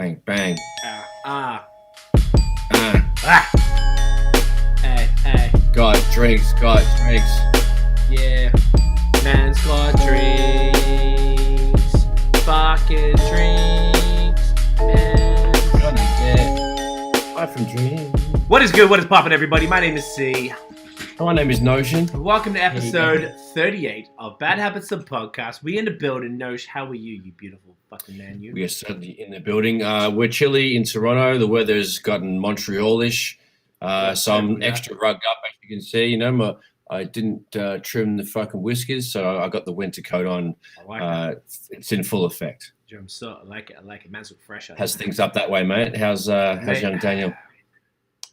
Bang, bang. Hey. Got drinks. Yeah. Man's got drinks. Fucking drinks. Man's Gonna get life from dreams. What is good? What is poppin', everybody? My name is C. My name is Notion. Welcome to episode 38 of Bad Habits of Podcast. We in the building. Nosh, how are you beautiful fucking man? You? We are certainly in the building. We're chilly in Toronto. The weather's gotten Montreal-ish. So I'm extra rugged up, as you can see. You know, I didn't trim the fucking whiskers, so I got the winter coat on. I like it's in full effect. I'm so I like it. Man's look fresh. How's things up that way, mate? How's young Daniel?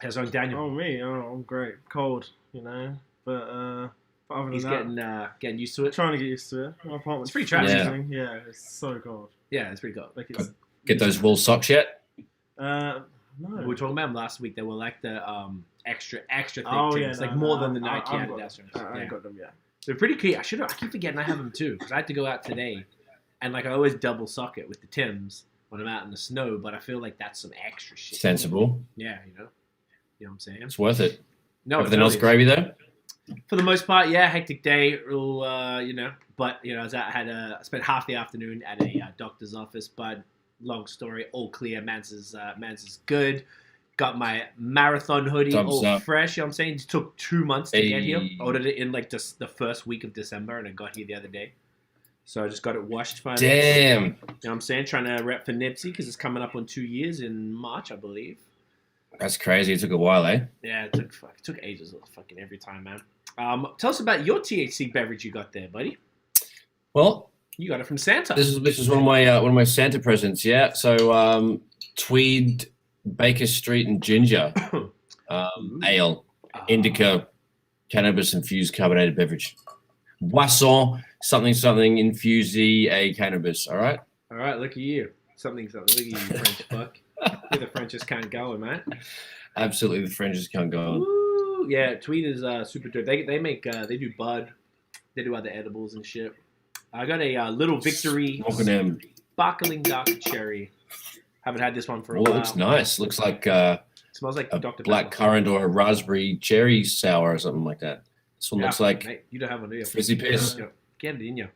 How's young Daniel? Oh, me? Oh, I'm great. Cold, you know. But other than He's that, getting used to it. trying to get used to it. My apartment's It's pretty tragic. freezing. Yeah, it's so cold. Yeah, it's pretty cool. Like it's Get those wool socks yet? no. We were talking about them last week. They were like the extra thick Oh, things, yeah, like no, more no, than the I- Nike I've got Adidas them. ones. I Yeah. ain't got them yet. They're pretty key. I keep forgetting I have them too because I had to go out today, and like I always double sock it with the Timbs when I'm out in the snow. But I feel like that's some extra shit. Sensible. Yeah, you know what I'm saying. It's worth it. No, Everything it else totally gravy is. though? For the most part, yeah, hectic day. But I was out, I spent half the afternoon at a doctor's office. But long story, all clear. Man's is good. Got my marathon hoodie Thumbs all up. fresh. You know what I'm saying? It took 2 months to get here. Hey. I ordered it in like just the first week of December, and it got here the other day. So I just got it washed finally. Damn. You know what I'm saying? Trying to rep for Nipsey because it's coming up on 2 years in March, I believe. That's crazy. It took a while, eh? Yeah, it took ages. Fucking every time, man. Tell us about your THC beverage you got there, buddy. Well, You got it from Santa. this is one of my Santa presents. Yeah. So Tweed, Baker Street, and Ginger ale, indica, cannabis infused carbonated beverage. Boisson something infusey a cannabis. All right. All right, look at you. Something. Look at you, French fuck. The French just can't go, man. Absolutely, the French can't go on. Woo. Yeah, Tweed is super dope. They make they do bud. They do other edibles and shit. I got a Little Victory Smoking them. sparkling dark cherry. Haven't had this one for a Oh, while. it looks nice. Looks like Smells like a Dr. black Pepper. currant or a raspberry cherry sour or something like that. This one looks like Mate, you don't have one, do you? fizzy piss. Get it in you.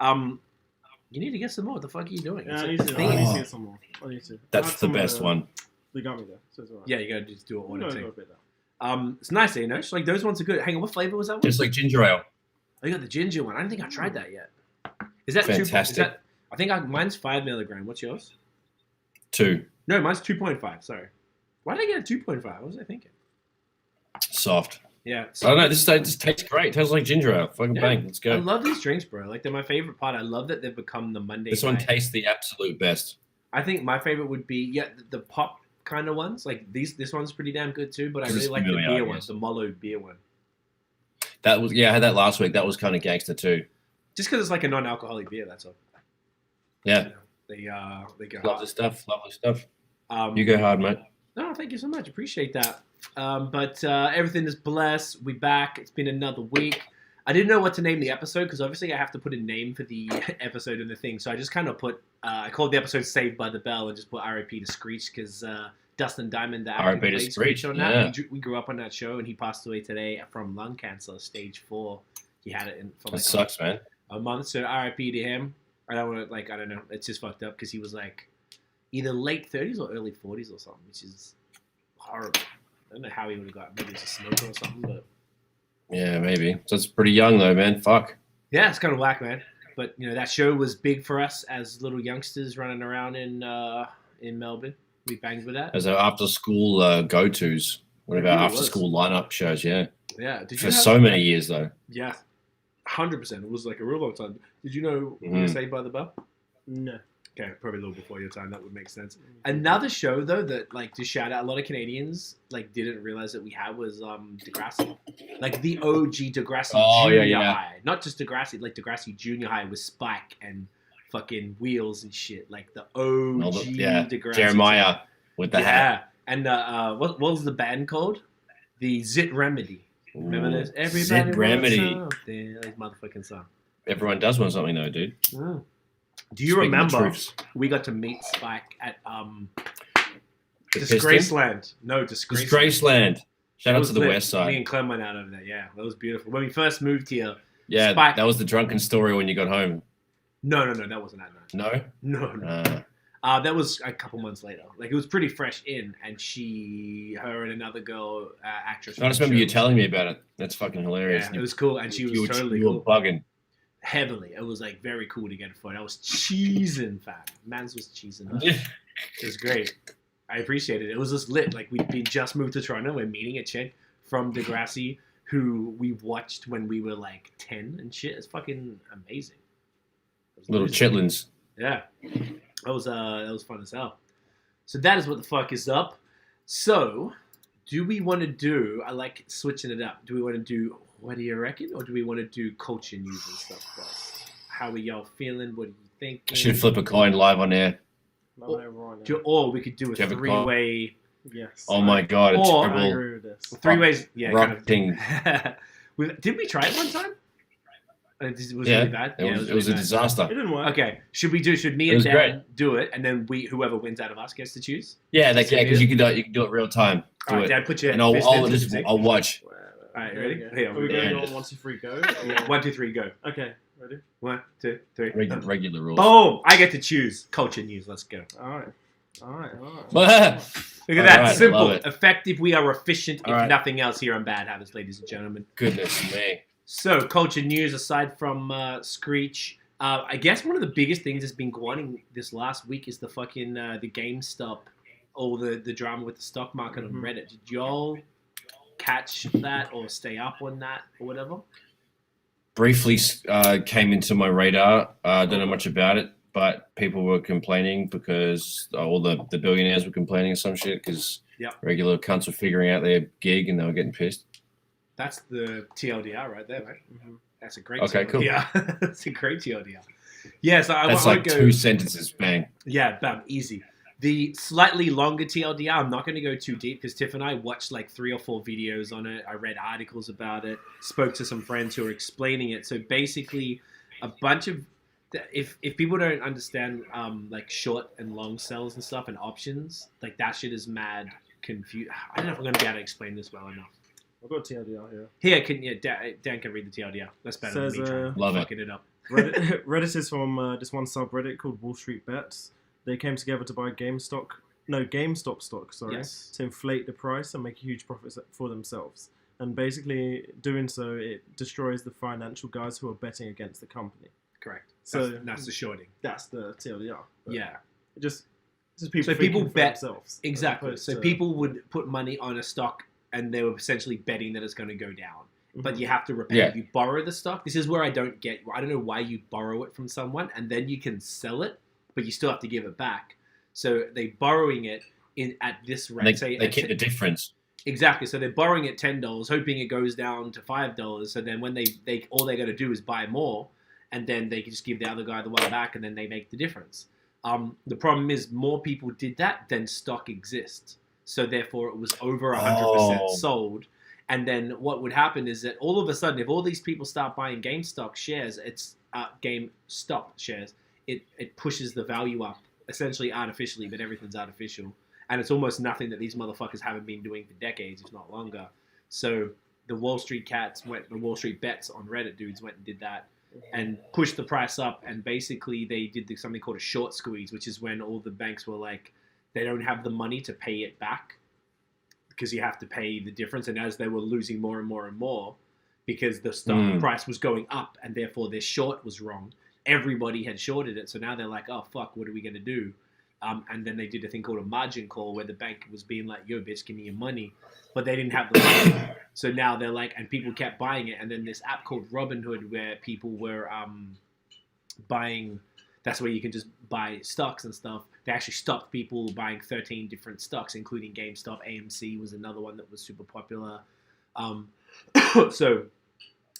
You need to get some more. What the fuck are you doing? Yeah, It's I like need the to. thing I need is- to get some more. I need to. I That's had the some, best one. They got me there, so it's alright. Yeah, you gotta just do it all I'm the gonna go time. a bit there. It's nice, you know. It's like those ones are good. Hang on, what flavor was that one? Just like ginger ale. I got the ginger one. I don't think I tried that yet. Is that Fantastic. I think mine's 5 milligram. What's yours? 2. No, mine's 2.5. Sorry. Why did I get a 2.5? What was I thinking? Soft. Yeah. I don't know. This tastes great. It tastes like ginger ale. Fucking Yeah. bang. Let's I go. love these drinks, bro. Like they're my favorite part. I love that they've become the Monday. This one night. tastes the absolute best. I think my favorite would be the pop kind of ones. Like this one's pretty damn good too. But I Because really it's like the familiar, beer I one, guess. the Mollo beer one. I had that last week. That was kind of gangster too. Just because it's like a non-alcoholic beer. That's all. Yeah. They go Lovely stuff. Lovely stuff. hard. You go hard, mate. No, thank you so much. Appreciate that. But everything is blessed. We back. It's been another week. I didn't know what to name the episode because obviously I have to put a name for the episode in the thing. So I just kind of put, I called the episode Saved by the Bell and just put RIP to Screech because Dustin Diamond, the actor, R.I.P. to played Screech, on yeah. that. We grew up on that show and he passed away today from lung cancer, stage 4. He had it for That like sucks, man. a month. So RIP to him. I don't want to, I don't know. It's just fucked up because he was like either late 30s or early 40s or something, which is horrible. I don't know how he would have got. Maybe it's a smoker or something, but Yeah, maybe. So it's pretty young though, man. Fuck. yeah, it's kind of whack, man. But that show was big for us as little youngsters running around in Melbourne. We banged with that. As our after school go-tos. One of It our really after was. school lineup shows, yeah. Yeah, did you For have, so many years though. Yeah, 100%. It was like a real long time. Did you know we were Mhm. Saved by the Bell? No. Okay, probably a little before your time. That would make sense. Another show though that like to shout out, a lot of Canadians like didn't realize that we had was Degrassi, like the OG Degrassi Junior yeah. High, not just Degrassi, like Degrassi Junior High with Spike and fucking Wheels and shit, like the OG Degrassi. Jeremiah with the hat. And what was the band called? The Zit Remedy. Remember this? Everybody Zit Remedy. wants something. Like motherfucking song. Everyone does want something though, dude. Do you Speaking the remember truths. we got to meet Spike at The Disgraceland? No, Disgraceland. Disgraceland. Shout That out was to the lit. West Side. Me and Clem went out over there. Yeah, that was beautiful. When we first moved here. Yeah, Spike. that was the drunken story when you got home. No, that wasn't that night. No? No. That was a couple months later. Like, it was pretty fresh in, and her and another girl, actress. I just remember you telling me about it. That's fucking hilarious. Yeah, it was cool, and she was totally you were cool. bugging. Heavily. It was, like, very cool to get a photo. I was cheesing, fam. Mans was cheesing. It was great. I appreciated it. It was just lit. Like, we'd just moved to Toronto. We're meeting a chick from Degrassi who we watched when we were, like, 10 and shit. It's fucking amazing. Little chitlins. Yeah. That was fun as hell. So that is what the fuck is up. So, do we want to do, I like switching it up. Do we want to do What Do You Reckon? Or do we want to do culture news and stuff first? How are y'all feeling? What are you thinking? I should flip a coin live on air. Or we could do a three-way. Yes. Oh my god, it's Or- I terrible. agree with this. Three ways. Yeah, Rocking. Did we try it one time? It was Yeah, really bad. it was really a bad. disaster. It didn't work. Okay, should me It and was Dan great. do it, and then whoever wins out of us gets to choose? Yeah, because you can do it real time. Do All right, it. Dad, put your And fist into the music. I'll watch. All right, ready? Okay. Here, Are we yeah. going on 1, 2, 3, go? Yeah, 1, 2, 3, go. Okay, ready? 1, 2, 3. Regular rules. Boom! I get to choose culture news. Let's go. Alright. Look at that. Alright, Simple, love it. effective. We are efficient. If Alright. nothing else, here on Bad Habits, ladies and gentlemen. Goodness me. So, culture news aside from Screech, I guess one of the biggest things that's been going on this last week is the fucking the Gamestop, or the drama with the stock market on Reddit. Did y'all catch that or stay up on that or whatever? Briefly came into my radar. Don't know much about it, but people were complaining because all the billionaires were complaining or some shit because Yep. regular cunts were figuring out their gig and they were getting pissed. That's the TLDR right there, right? Mm-hmm. That's a great Okay, cool. TLDR. That's a great TLDR. Yeah, so I That's won't like go... 2 sentences, bang. Yeah, bam, easy. The slightly longer TLDR, I'm not going to go too deep because Tiff and I watched like 3 or 4 videos on it. I read articles about it, spoke to some friends who are explaining it. So basically, a bunch of... If people don't understand like short and long sells and stuff and options, like that shit is mad confused. I don't know if I'm going to be able to explain this well enough. I've got TLDR here. Here, Dan can read the TLDR. That's better Says, than me trying to Love it. fucking it up. Reddit is from this one subreddit called Wall Street Bets. They came together to buy GameStop stock, Yes. to inflate the price and make a huge profit for themselves. And basically, doing so, it destroys the financial guys who are betting against the company. Correct. So That's the shorting. that's the TLDR. But Yeah. It just people. So people thinking for bet- themselves. Exactly. as So opposed to- people would put money on a stock and they were essentially betting that it's going to go down. But Mhm. you have to repay. Yeah. You borrow the stock. This is where I don't know why you borrow it from someone and then you can sell it, but you still have to give it back. So they're borrowing it at this rate. They keep the difference. Exactly. So they're borrowing at $10, hoping it goes down to $5. So then when they all they got to do is buy more, and then they can just give the other guy the one back, and then they make the difference. The problem is more people did that than stock exists. So therefore, it was over 100% Oh. sold. And then what would happen is that all of a sudden, if all these people start buying GameStop shares, it pushes the value up, essentially artificially, but everything's artificial. And it's almost nothing that these motherfuckers haven't been doing for decades, if not longer. So the Wall Street bets on Reddit dudes went and did that and pushed the price up. And basically they did something called a short squeeze, which is when all the banks were like, they don't have the money to pay it back because you have to pay the difference. And as they were losing more and more and more, because the stock price was going up and therefore their short was wrong, everybody had shorted it. So now they're like, oh, fuck, what are we going to do? And then they did a thing called a margin call where the bank was being like, yo, bitch, give me your money. But they didn't have the money. So now they're like, and people kept buying it. And then this app called Robinhood where people were buying, that's where you can just buy stocks and stuff. They actually stopped people buying 13 different stocks, including GameStop. AMC was another one that was super popular. So,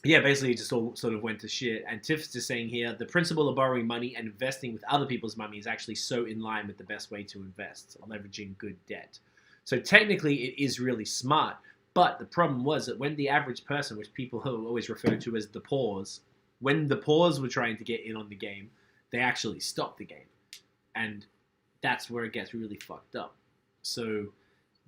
yeah, basically it just all sort of went to shit. And Tiff's just saying here, the principle of borrowing money and investing with other people's money is actually so in line with the best way to invest, leveraging good debt. So technically it is really smart. But the problem was that when the average person, which people always refer to as the pawns, when the pawns were trying to get in on the game, they actually stopped the game. And that's where it gets really fucked up. So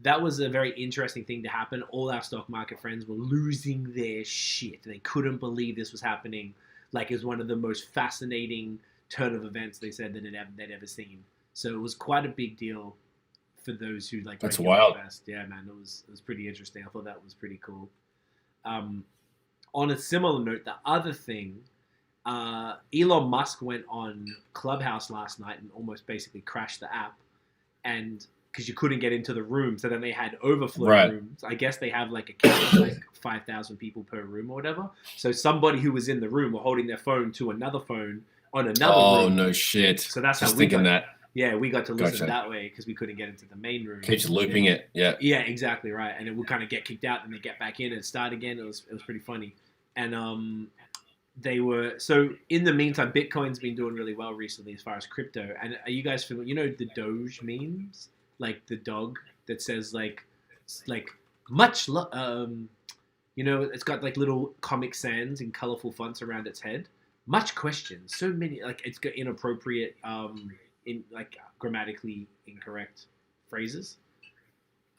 that was a very interesting thing to happen. All our stock market friends were losing their shit. They couldn't believe this was happening. Like, it was one of the most fascinating turn of events they said that they'd ever seen. So it was quite a big deal for those who like. That's wild. Invest. Yeah, man, it was pretty interesting. I thought that was pretty cool. On a similar note, the other thing, Elon Musk went on Clubhouse last night and almost basically crashed the app, and because you couldn't get into the room, so then they had overflow rooms. I guess they have like a cap of like 5,000 people per room or whatever. So somebody who was in the room were holding their phone to another phone on another room. Oh no shit! So that's just how we thinking that. Yeah, we got to listen that way because we couldn't get into the main room. Keeps looping it. Yeah. Yeah, exactly right. And it would kind of get kicked out and then get back in and start again. It was pretty funny. And they were so in the meantime, Bitcoin's been doing really well recently as far as crypto. And are you guys familiar? You know the Doge memes, like the dog that says like much you know, it's got like little Comic Sans in colorful fonts around its head. Much questions. So many, like it's got inappropriate in like grammatically incorrect phrases.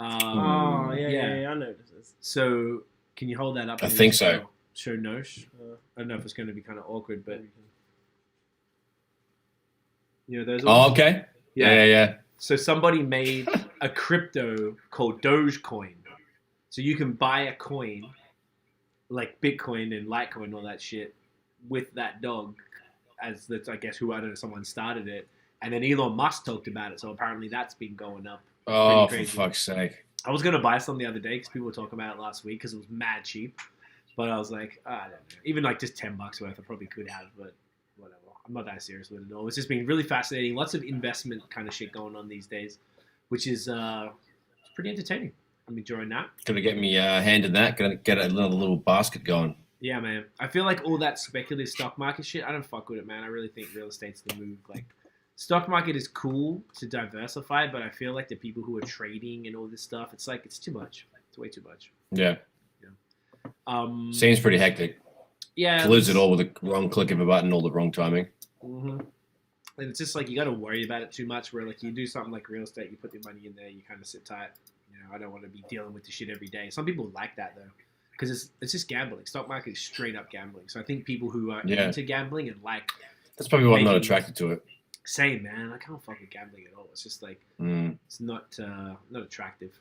Yeah, I know this is. So can you hold that up? I think so. Show Nosh. I don't know if it's going to be kind of awkward, but you know those. Oh, okay. Yeah. So somebody made a crypto called Dogecoin. So you can buy a coin, like Bitcoin and Litecoin and all that shit, with that dog, as that's I guess I don't know, someone started it. And then Elon Musk talked about it, so apparently that's been going up. Oh, for fuck's sake. I was going to buy some the other day because people were talking about it last week because it was mad cheap. But I was like, I don't know. Even like just $10 worth I probably could have, but whatever. I'm not that serious with it at all. It's just been really fascinating. Lots of investment kind of shit going on these days, which is pretty entertaining. I'm enjoying that. Gonna get me a hand in that. Gonna get another little basket going. Yeah, man. I feel like all that speculative stock market shit, I don't fuck with it, man. I really think real estate's the move. Like, stock market is cool to diversify, but I feel like the people who are trading and all this stuff, it's like it's too much. It's way too much. Yeah. Seems pretty hectic. Yeah. To lose it all with the wrong click of a button or the wrong timing. Mm-hmm. And it's just like you got to worry about it too much. Where like you do something like real estate, you put your money in there, you kind of sit tight. You know, I don't want to be dealing with the shit every day. Some people like that though, because it's just gambling. Stock market is straight up gambling. So I think people who are into gambling and like that's probably why I'm not attracted to it. Same, man. I can't fuck with gambling at all. It's just like it's not attractive.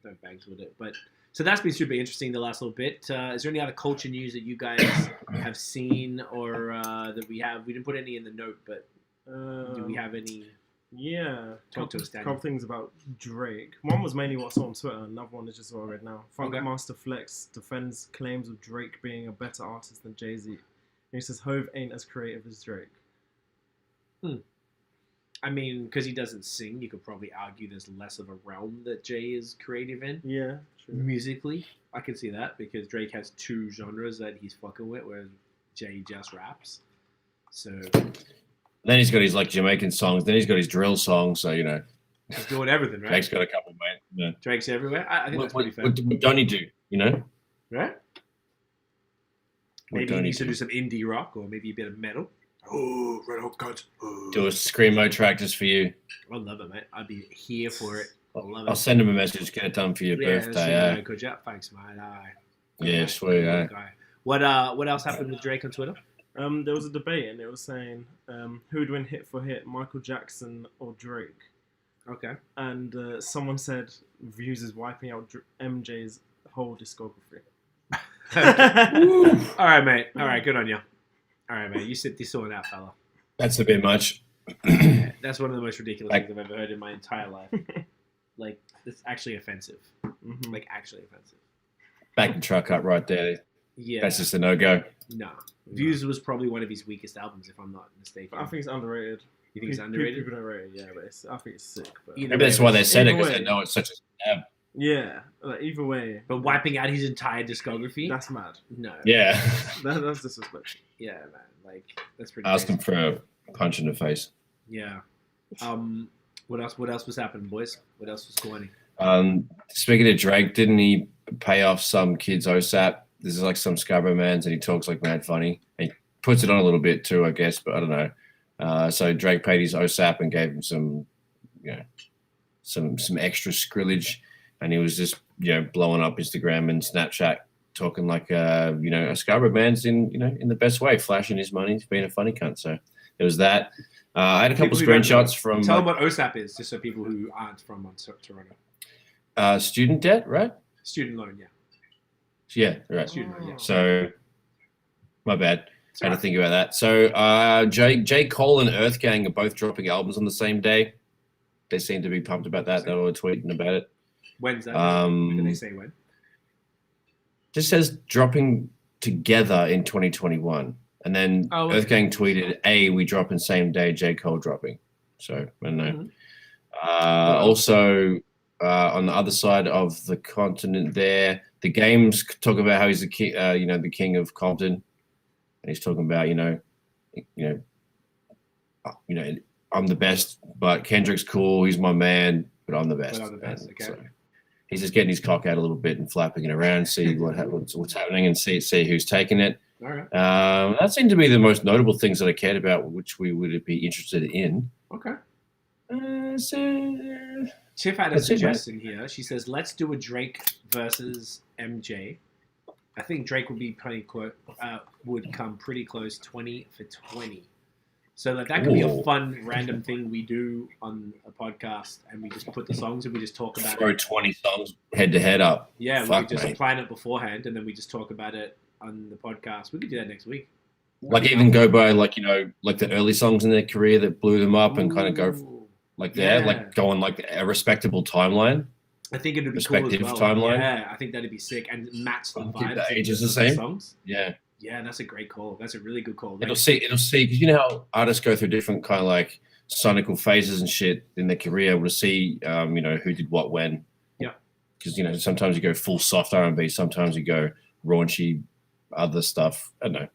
Don't bangs with it. But so that's been super interesting the last little bit. Is there any other culture news that you guys have seen or that we have? We didn't put any in the note, but do we have any? Yeah, talk to us, Danny. Couple things about Drake. One was mainly what's on Twitter. Another one is just what I read now. Funkmaster Flex defends claims of Drake being a better artist than Jay-Z. He says Hove ain't as creative as Drake. I mean, because he doesn't sing, you could probably argue there's less of a realm that Jay is creative in. Yeah, true. Musically, I can see that because Drake has two genres that he's fucking with, whereas Jay just raps. So then he's got his like Jamaican songs. Then he's got his drill songs. So you know, he's doing everything, right? Drake's got a couple, mate. Yeah. Drake's everywhere. I think that's pretty fair. What don't he do? You know, right? Maybe he needs to do some indie rock or maybe a bit of metal. Oh, Red Hot Cunt. Do a screamo track just for you. I love it, mate. I'd be here for it. I love it. I'll send him a message. Get it done for your birthday. Could you? Thanks, mate. Yeah, sweet. What else happened with Drake on Twitter? There was a debate and it was saying who would win hit for hit, Michael Jackson or Drake. Okay. And someone said Views is wiping out MJ's whole discography. All right, mate. All right, good on you. All right, mate. You sit this one out, fella. That's a bit much. That's one of the most ridiculous things I've ever heard in my entire life. Like, it's actually offensive. Mm-hmm. Like, actually offensive. Back the truck up right there. Yeah. That's just a no-go. No. Views was probably one of his weakest albums, if I'm not mistaken. I think it's underrated. You think it's underrated? People don't rate it, yeah, but I think it's sick. But maybe that's why they said it, because they know it's such a stab. Yeah, like either way. But wiping out his entire discography? That's mad. No. Yeah. That's disrespectful. Yeah, man. Like, that's pretty Ask him for a punch in the face. Yeah. What else was happening, boys? What else was going on? Speaking of Drake, didn't he pay off some kid's OSAP? This is like some Scarborough man's and he talks like mad funny. He puts it on a little bit too, I guess, but I don't know. So Drake paid his OSAP and gave him some, some extra skrillage, and he was just blowing up Instagram and Snapchat, talking like a Scarborough man's in the best way, flashing his money, being a funny cunt. So there was that. I had a couple of screenshots from. Tell them what OSAP is, just so people who aren't from Toronto. Student debt, right? Student loan, yeah. Yeah, right. Student loan, yeah. So, my bad. I had to think about that. So, J. Cole and Earth Gang are both dropping albums on the same day. They seem to be pumped about that. They were tweeting about it. When's that? Can they say when? Just says dropping together in 2021. And then Earth Gang tweeted, we dropping same day, J. Cole dropping. So, I don't know. Also, on the other side of the continent there, the Games talk about how he's the king, the king of Compton. And he's talking about, I'm the best, but Kendrick's cool. He's my man, but I'm the best. Okay. So he's just getting his cock out a little bit and flapping it around, see what's happening, and see who's taking it. All right. That seemed to be the most notable things that I cared about, which we would be interested in. Okay. So Tiff had a suggestion here. She says, "Let's do a Drake versus MJ. I think Drake would be pretty close. Would come pretty close, 20 for 20. So that could be a fun random thing we do on a podcast, and we just put the songs and we just talk about throw it. 20 songs head to head up. Yeah, we just plan it beforehand, and then we just talk about it on the podcast. We could do that next week. Like even go by like the early songs in their career that blew them up, and kind of go like go on like a respectable timeline. I think it would be cool as well. Timeline. Yeah, I think that'd be sick and match the vibes. The age is the same. Songs. Yeah. Yeah, that's a great call. That's a really good call. It'll see because you know how artists go through different kind of like sonical phases and shit in their career. Able to see who did what when. Yeah. Because sometimes you go full soft R&B, sometimes you go raunchy other stuff. I don't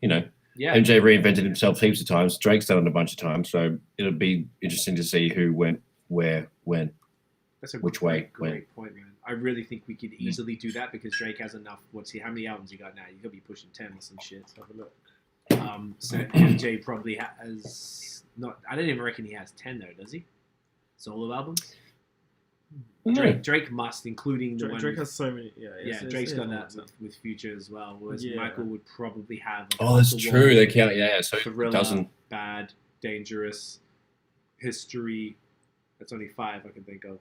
know. Yeah. MJ reinvented himself heaps of times. Drake's done it a bunch of times, so it'll be interesting to see who went where when. That's a great point, man. I really think we could easily do that because Drake has enough. How many albums you got now? You could be pushing 10 or some shit. So have a look. So MJ probably has not. I don't even reckon he has 10 though, does he? Solo albums. Drake must, including the one. Drake has so many. Yeah, Drake's got that with Future as well. Whereas Michael would probably have. That's true. They count. Yeah, so Thriller, it doesn't. Bad, Dangerous, History. That's only 5 I can think of.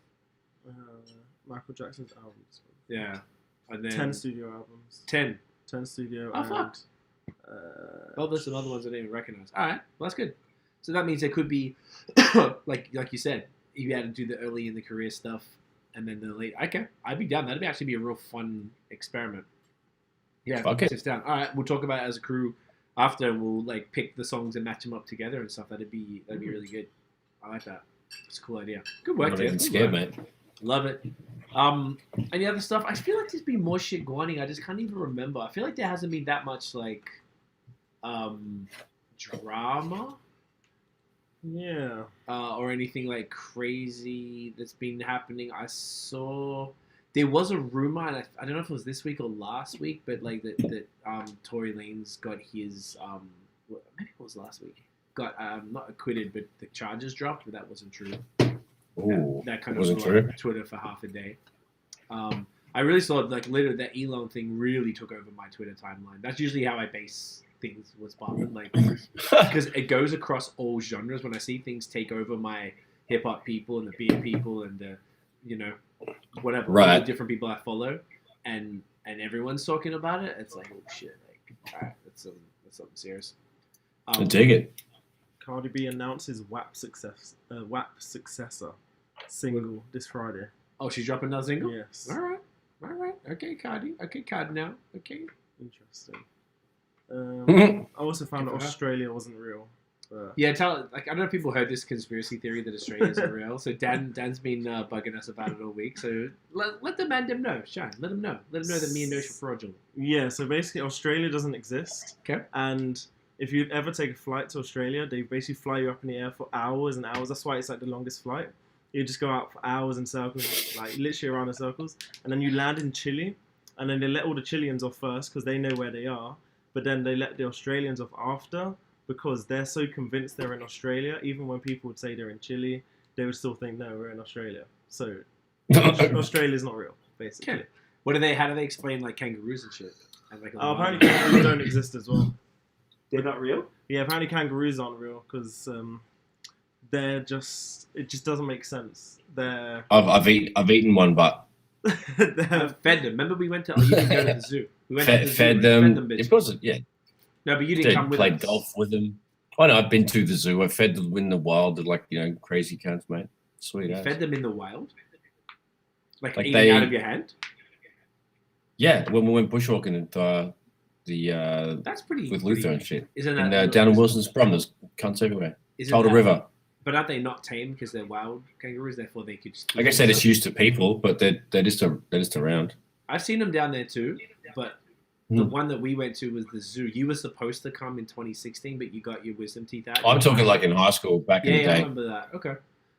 Michael Jackson's albums. Yeah. And then 10 studio albums. 10 studio. Oh, fuck. There's some other ones I didn't even recognize. All right. Well, that's good. So that means there could be, like you said, you had to do the early in the career stuff and then the late. Okay. I'd be down. That'd actually be a real fun experiment. Yeah. Okay. It's down. All right. We'll talk about it as a crew after. We'll pick the songs and match them up together and stuff. That'd be really good. I like that. It's a cool idea. Good work, Tim. Scared, mate. Love it. Any other stuff? I feel like there's been more shit going. I just can't even remember. I feel like there hasn't been that much drama. Yeah. Or anything crazy that's been happening. I saw there was a rumor, and I don't know if it was this week or last week, but that Tory Lanez got his maybe it was last week. Got not acquitted, but the charges dropped, but that wasn't true. Ooh, that kind of wasn't true. Twitter for half a day. I really saw literally that Elon thing really took over my Twitter timeline. That's usually how I base things what's popping, because it goes across all genres. When I see things take over my hip hop people and the beer people and the whatever all the different people I follow, and everyone's talking about it, it's like, oh shit, all right, that's something serious. I dig it. Cardi B announces WAP successor single this Friday. Oh, she's dropping another single? Yes. All right. Okay, Cardi. Okay, Cardi now. Okay. Interesting. I also found that Australia wasn't real. Yeah, I don't know if people heard this conspiracy theory that Australia isn't real. So Dan's been bugging us about it all week. So let the man know. Shine. Let him know. Let him know that me and Nosh are fraudulent. Yeah, so basically Australia doesn't exist. Okay. And if you ever take a flight to Australia, they basically fly you up in the air for hours and hours. That's why it's the longest flight. You just go out for hours in circles, literally around in circles. And then you land in Chile. And then they let all the Chileans off first because they know where they are. But then they let the Australians off after. because they're so convinced they're in Australia. Even when people would say they're in Chile, they would still think, no, we're in Australia. So Australia's not real, basically. Okay. How do they explain like kangaroos and shit? And, like, Apparently kangaroos don't exist as well. They're not real? Yeah, apparently kangaroos aren't real because it just doesn't make sense. I've eaten one, but I've fed them. Remember we went to you didn't go to the zoo. We went to the zoo, fed them. bitches. It wasn't, yeah. No, but you didn't come with us. Played golf with them. Oh no, I've been to the zoo. I fed them in the wild, like crazy cunts, mate. Sweet. You fed them in the wild, like eating they, out of your hand. Yeah, when we went bushwalking and that's pretty with Luther and shit. Isn't and that down in Wilson's Prom, there's cunts everywhere. Calder River. But aren't they not tame because they're wild kangaroos? Therefore, they could just. I guess they're just used to people, but they're just around. I've seen them down there too, but the one that we went to was the zoo. You were supposed to come in 2016, but you got your wisdom teeth out. I'm talking like in high school back in the day. Yeah, I remember that. Okay.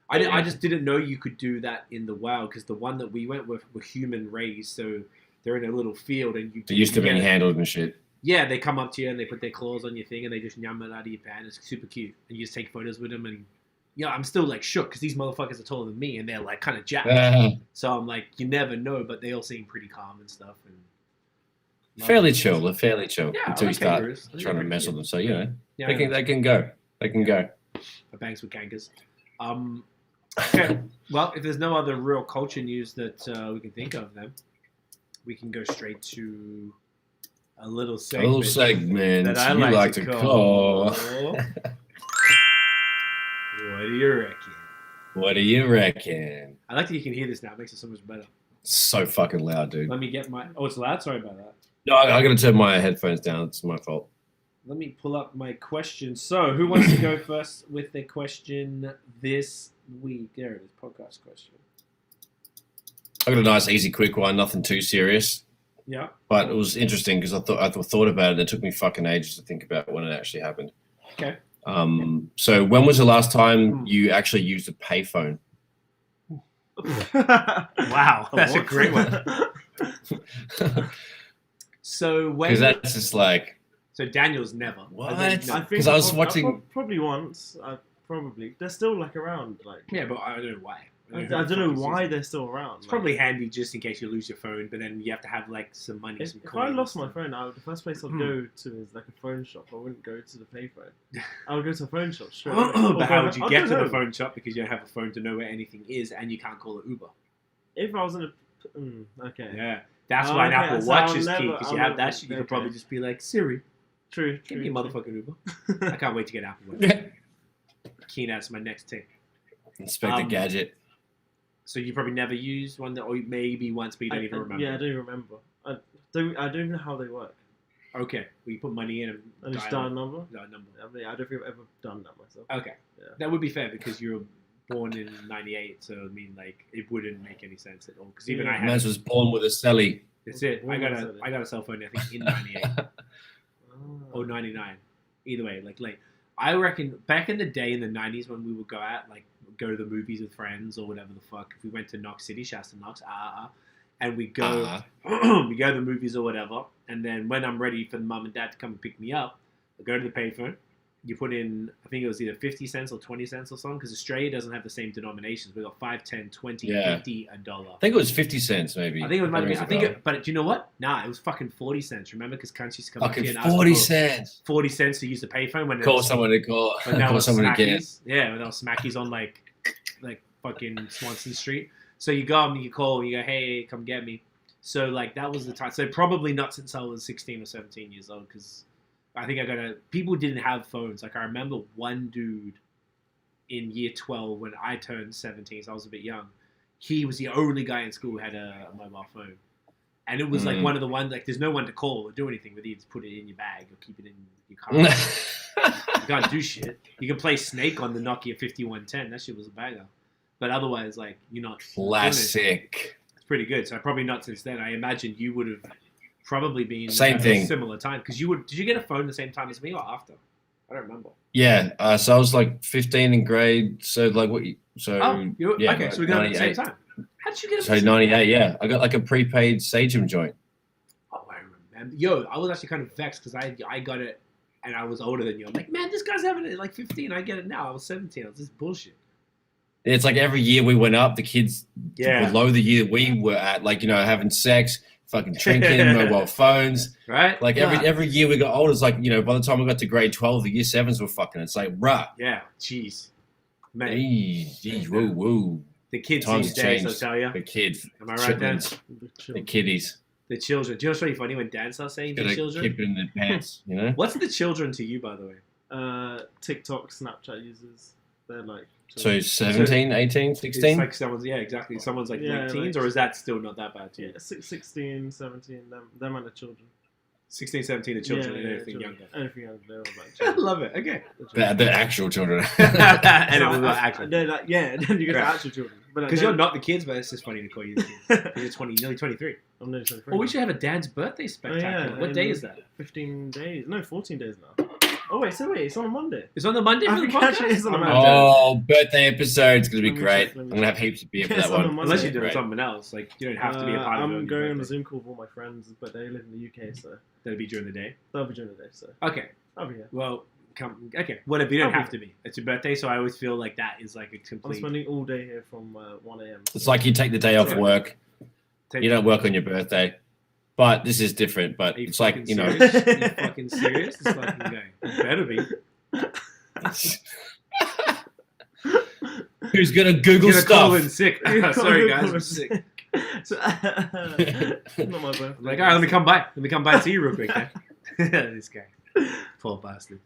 I just didn't know you could do that in the wild because the one that we went with were human raised, so they're in a little field and they're used to being handled and shit. Yeah, they come up to you and they put their claws on your thing and they just yum it out of your pan. It's super cute, and you just take photos with them. And I'm still like shook because these motherfuckers are taller than me and they're like kind of jacked. So I'm like, you never know, but they all seem pretty calm and stuff. And fairly chill. They're fairly chill yeah, until you start trying to mess with them. So they can go. They can go. I bangs with kangas. Okay. Well, if there's no other real culture news that we can think of, then we can go straight to a little segment that I like to call. What do you reckon? What do you reckon? I like that you can hear this now. It makes it so much better. So fucking loud, dude. Let me get my... Oh, it's loud? Sorry about that. No, I got to turn my headphones down. It's my fault. Let me pull up my question. So, who wants to go first with the question this week? There it is, podcast question. I got a nice, easy, quick one. Nothing too serious. Yeah. But it was interesting because I thought about it. It took me fucking ages to think about when it actually happened. Okay. So when was the last time you actually used a payphone? Wow, that's a great one. So when? Because that's just like. So Daniel's never. What? I think because I was watching. Probably once. Probably they're still like around. Like yeah, but I don't know why. I don't know why they're still around. It's probably handy just in case you lose your phone, but then you have to have like some money. If I lost my phone, the first place I'd go to is like a phone shop. I wouldn't go to the payphone. I would go to a phone shop straight away. But how would you get to the phone shop because you don't have a phone to know where anything is and you can't call it Uber? If I was in a okay, yeah, that's why an Apple Watch is key because you have that shit. You could probably okay. just be like Siri, true, give me a motherfucking Uber. I can't wait to get Apple Watch. Keen as my next thing. Inspector Gadget. So you probably never used one that, or maybe once, but you don't even remember. Yeah, I do remember. I don't know how they work. Okay, well, you put money in and just dial a number. Dial a number. I don't think I've ever done that myself. Okay, yeah. That would be fair because you were born in '98, so I mean, like, it wouldn't make any sense at all. Because even I had. Man was born with a celly. That's it. I got a cell phone. I think in '98 or '99. Either way, like late. I reckon back in the day in the 90s when we would go out, like go to the movies with friends or whatever the fuck, if we went to Knox City, Shasta Knox, and we go we go to the movies or whatever, and then when I'm ready for the mum and dad to come and pick me up, I go to the payphone, you put in, I think it was either 50 cents or 20 cents or something, because Australia doesn't have the same denominations. We got 5, 10, 20, 50, $1. I think it was 50 cents maybe. I think it was but do you know what? Nah, it was fucking 40 cents. Remember, because cunts used to come up here and ask 40 cents. 40 cents to use the payphone when call someone to call. Call someone again. Yeah, when there was smackies on like fucking Swanson Street. So you go and you call and you go, hey, come get me. So like that was the time. So probably not since I was 16 or 17 years old, because I think people didn't have phones. Like I remember one dude in year 12 when I turned 17, so I was a bit young. He was the only guy in school who had a mobile phone. And it was like one of the ones, like there's no one to call or do anything with. You just put it in your bag or keep it in your car. You can't do shit. You can play Snake on the Nokia 5110. That shit was a banger. But otherwise, like, you're not... Classic. It's pretty good. So probably not since then. I imagine you would have probably been same thing. A similar time. Because did you get a phone the same time as me or after? I don't remember. Yeah. So I was like 15 in grade. So like what? Okay. So we got it at the same time. How did you get it? So 98. Yeah, I got like a prepaid Sagem joint. Oh, I remember. Yo, I was actually kind of vexed because I got it and I was older than you. I'm like, man, this guy's having it at like 15. I get it now. I was 17. I was just bullshit. It's like every year we went up, the kids below the year we were at, like, you know, having sex, fucking drinking, mobile phones. Right? Like every year we got older, it's like, you know, by the time we got to grade 12, the year 7s were fucking. It's like, bruh. Yeah. Jeez. Man. Geez, woo. The kids Times these days, changed. I'll tell you. The kids. Am I right, Dan? The kiddies. The children. Do you know what's really funny when Dan starts saying the children? Keep it in their pants, you know? What's the children to you, by the way? TikTok, Snapchat users. They're like... So 17, 18, 16? It's like someone's, exactly. Someone's like late teens, or is that still not that bad to you? Yeah, 16, 17, them and the children. 16, 17, the children, and anything younger. Anything younger, they're all I love it. Okay. The actual children. And it was not actual. They're like, and then you get the actual children. Because you're not the kids, but it's just funny to call you the kids. You're nearly 23. I'm nearly 23. Oh, we should have a Dan's birthday spectacular. What day is that? 15 days. No, 14 days now. Oh, wait, it's on a Monday. It's on the Monday for the Actually, it's on a podcast? Monday. Oh, birthday episode. It's going to be great. Let me I'm going to have heaps of beer for Yes, that on a one. Monday. Unless you're doing Great. something else. Like, you don't have to be a part of it. I'm going on a Zoom call with all my friends, but they live in the UK, so That'll be during the day. they'll be during the day, so Okay. I'll be here. Well, okay. Whatever. You don't I'll be have to be. It's your birthday, so I always feel like that is like a I'm complete... spending all day here from 1 a.m. It's like you take the day off Yeah. work. You don't work on your birthday. But this is different. But Are you it's like, fucking you know... serious? Are you fucking serious? This fucking guy. You better be. Who's going to Google Gonna call in stuff? sick. Sorry, guys. I'm sick. So, not my birthday. I'm like, all right, let me come by. Let me come by and see you real quick, man. This guy. Poor bastard.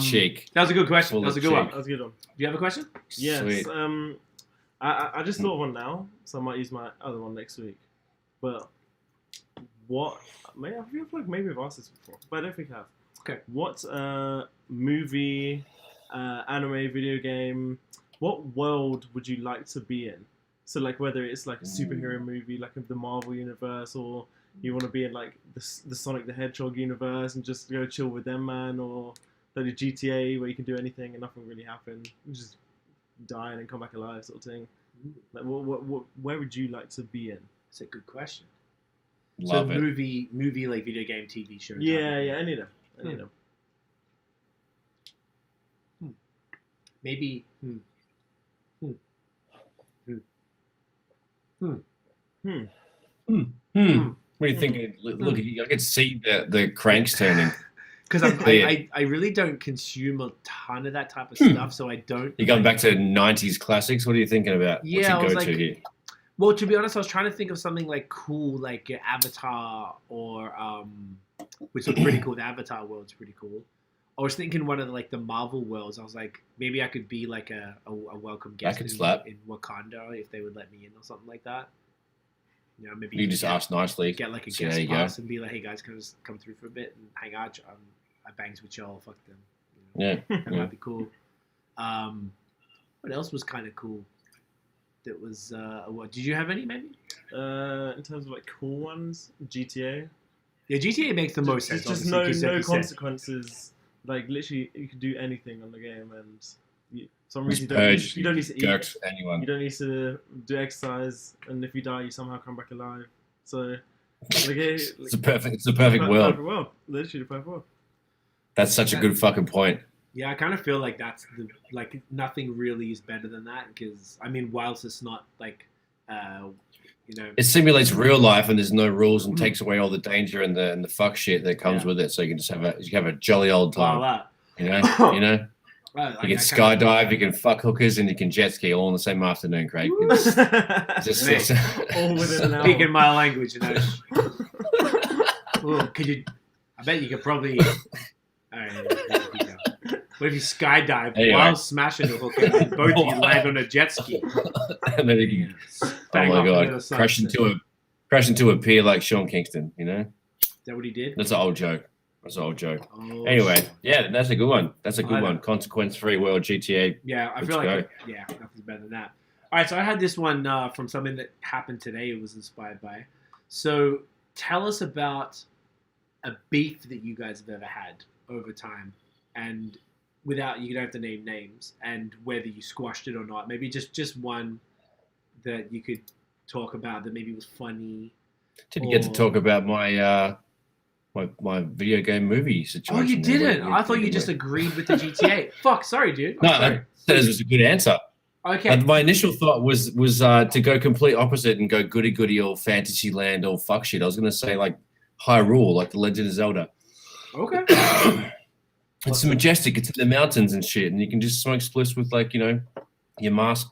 Cheek. That was a good question. Full That was a of good one. cheek. That was a good one. Do you have a question? Yes. Sweet. I just thought of one now, so I might use my other one next week. But what? I feel like maybe I've asked this before, but I don't think I have. Okay. What movie, anime, video game? What world would you like to be in? So like whether it's like a superhero movie, like of the Marvel universe, or you want to be in like the Sonic the Hedgehog universe and just go chill with them, man, or like the GTA where you can do anything and nothing really happen, you just die and then come back alive, sort of thing. Like, where would you like to be in? That's a good question. Love so it. movie like video game, TV show. Yeah, any of them. Maybe. What are you thinking? Look, I can see the cranks turning. Because Yeah. I really don't consume a ton of that type of stuff, so I don't. You're going back to 90s classics? What are you thinking about? Yeah, I What's was your go-to like- here? Well, to be honest, I was trying to think of something like cool, like Avatar, or which looked pretty cool. The Avatar world's pretty cool. I was thinking one of the Marvel worlds. I was like, maybe I could be like a welcome guest could slap. in Wakanda if they would let me in or something like that. You know, maybe You can just ask nicely. get like a See guest how you go. pass and be like, hey guys, can I just come through for a bit and hang out? I bangs with y'all, fuck them. You know? Yeah. That might be cool. What else was kind of cool? That was what? Did you have any maybe? In terms of like cool ones, GTA. Yeah, GTA makes the most sense. Just obviously, 'cause no like you said- consequences. Like literally, you can do anything on the game, and some reason Just you don't, purge, you don't need to eat. jerks anyone. You don't need to do exercise, and if you die, you somehow come back alive. So, It's a perfect world. Perfect world. Literally the perfect world. That's such a good fucking point. Yeah, I kind of feel like that's nothing really is better than that because I mean, whilst it's not like, It simulates real life and there's no rules and takes away all the danger and the fuck shit that comes with it. So you can just have a jolly old time. Wow, You know, you can skydive, you can fuck hookers, and you can jet ski all in the same afternoon, Craig. It's just All within an hour. Speaking my language, you know. Ooh, could you? I bet you could probably. All right. What if you skydive while smashing a hooker and both of you land on a jet ski? And then you can, oh Bang my off into god, the crash into a pier like Sean Kingston. You know, Is that what he did? that's an old joke. Oh, Anyway, shit. yeah, that's a good one. That's a I good know. one. Consequence-free world GTA. Yeah, I Let's feel like go. nothing's better than that. All right, so I had this one from something that happened today. It was inspired by. So tell us about a beef that you guys have ever had over time, and without you don't have to name names, and whether you squashed it or not. Maybe just one that you could talk about that maybe was funny. Didn't get to talk about my my video game movie situation. Oh, you didn't? I thought you anyway. just agreed with the GTA. Fuck, sorry, dude. No, sorry. that was a good answer. Okay. My initial thought was to go complete opposite and go goody goody or fantasy land or fuck shit. I was gonna say like Hyrule, like the Legend of Zelda. Okay. It's majestic. It's in the mountains and shit, and you can just smoke spliffs with like your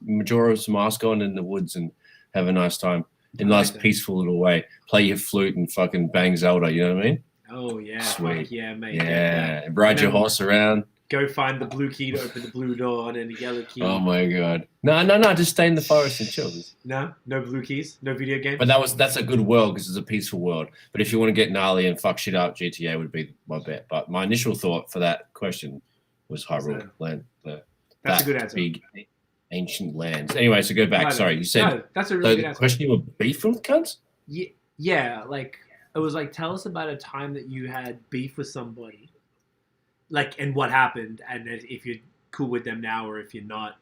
Majora's mask on in the woods and have a nice time in a nice peaceful little way. Play your flute and fucking bang Zelda. You know what I mean? Oh yeah, Sweet. fuck yeah, mate. Yeah, and ride your horse around. Go find the blue key to open the blue door, and then the yellow key. Oh my god! No, just stay in the forest and chill. No blue keys, no video game. But that's a good world because it's a peaceful world. But if you want to get gnarly and fuck shit up, GTA would be my bet. But my initial thought for that question was Hyrule land. That's a good answer. Big ancient lands. Anyway, so go back. No, Sorry, you said that's a really good the answer. question. You were beefing with cunts? Yeah, like it was like, tell us about a time that you had beef with somebody, like, and what happened, and if you're cool with them now or if you're not,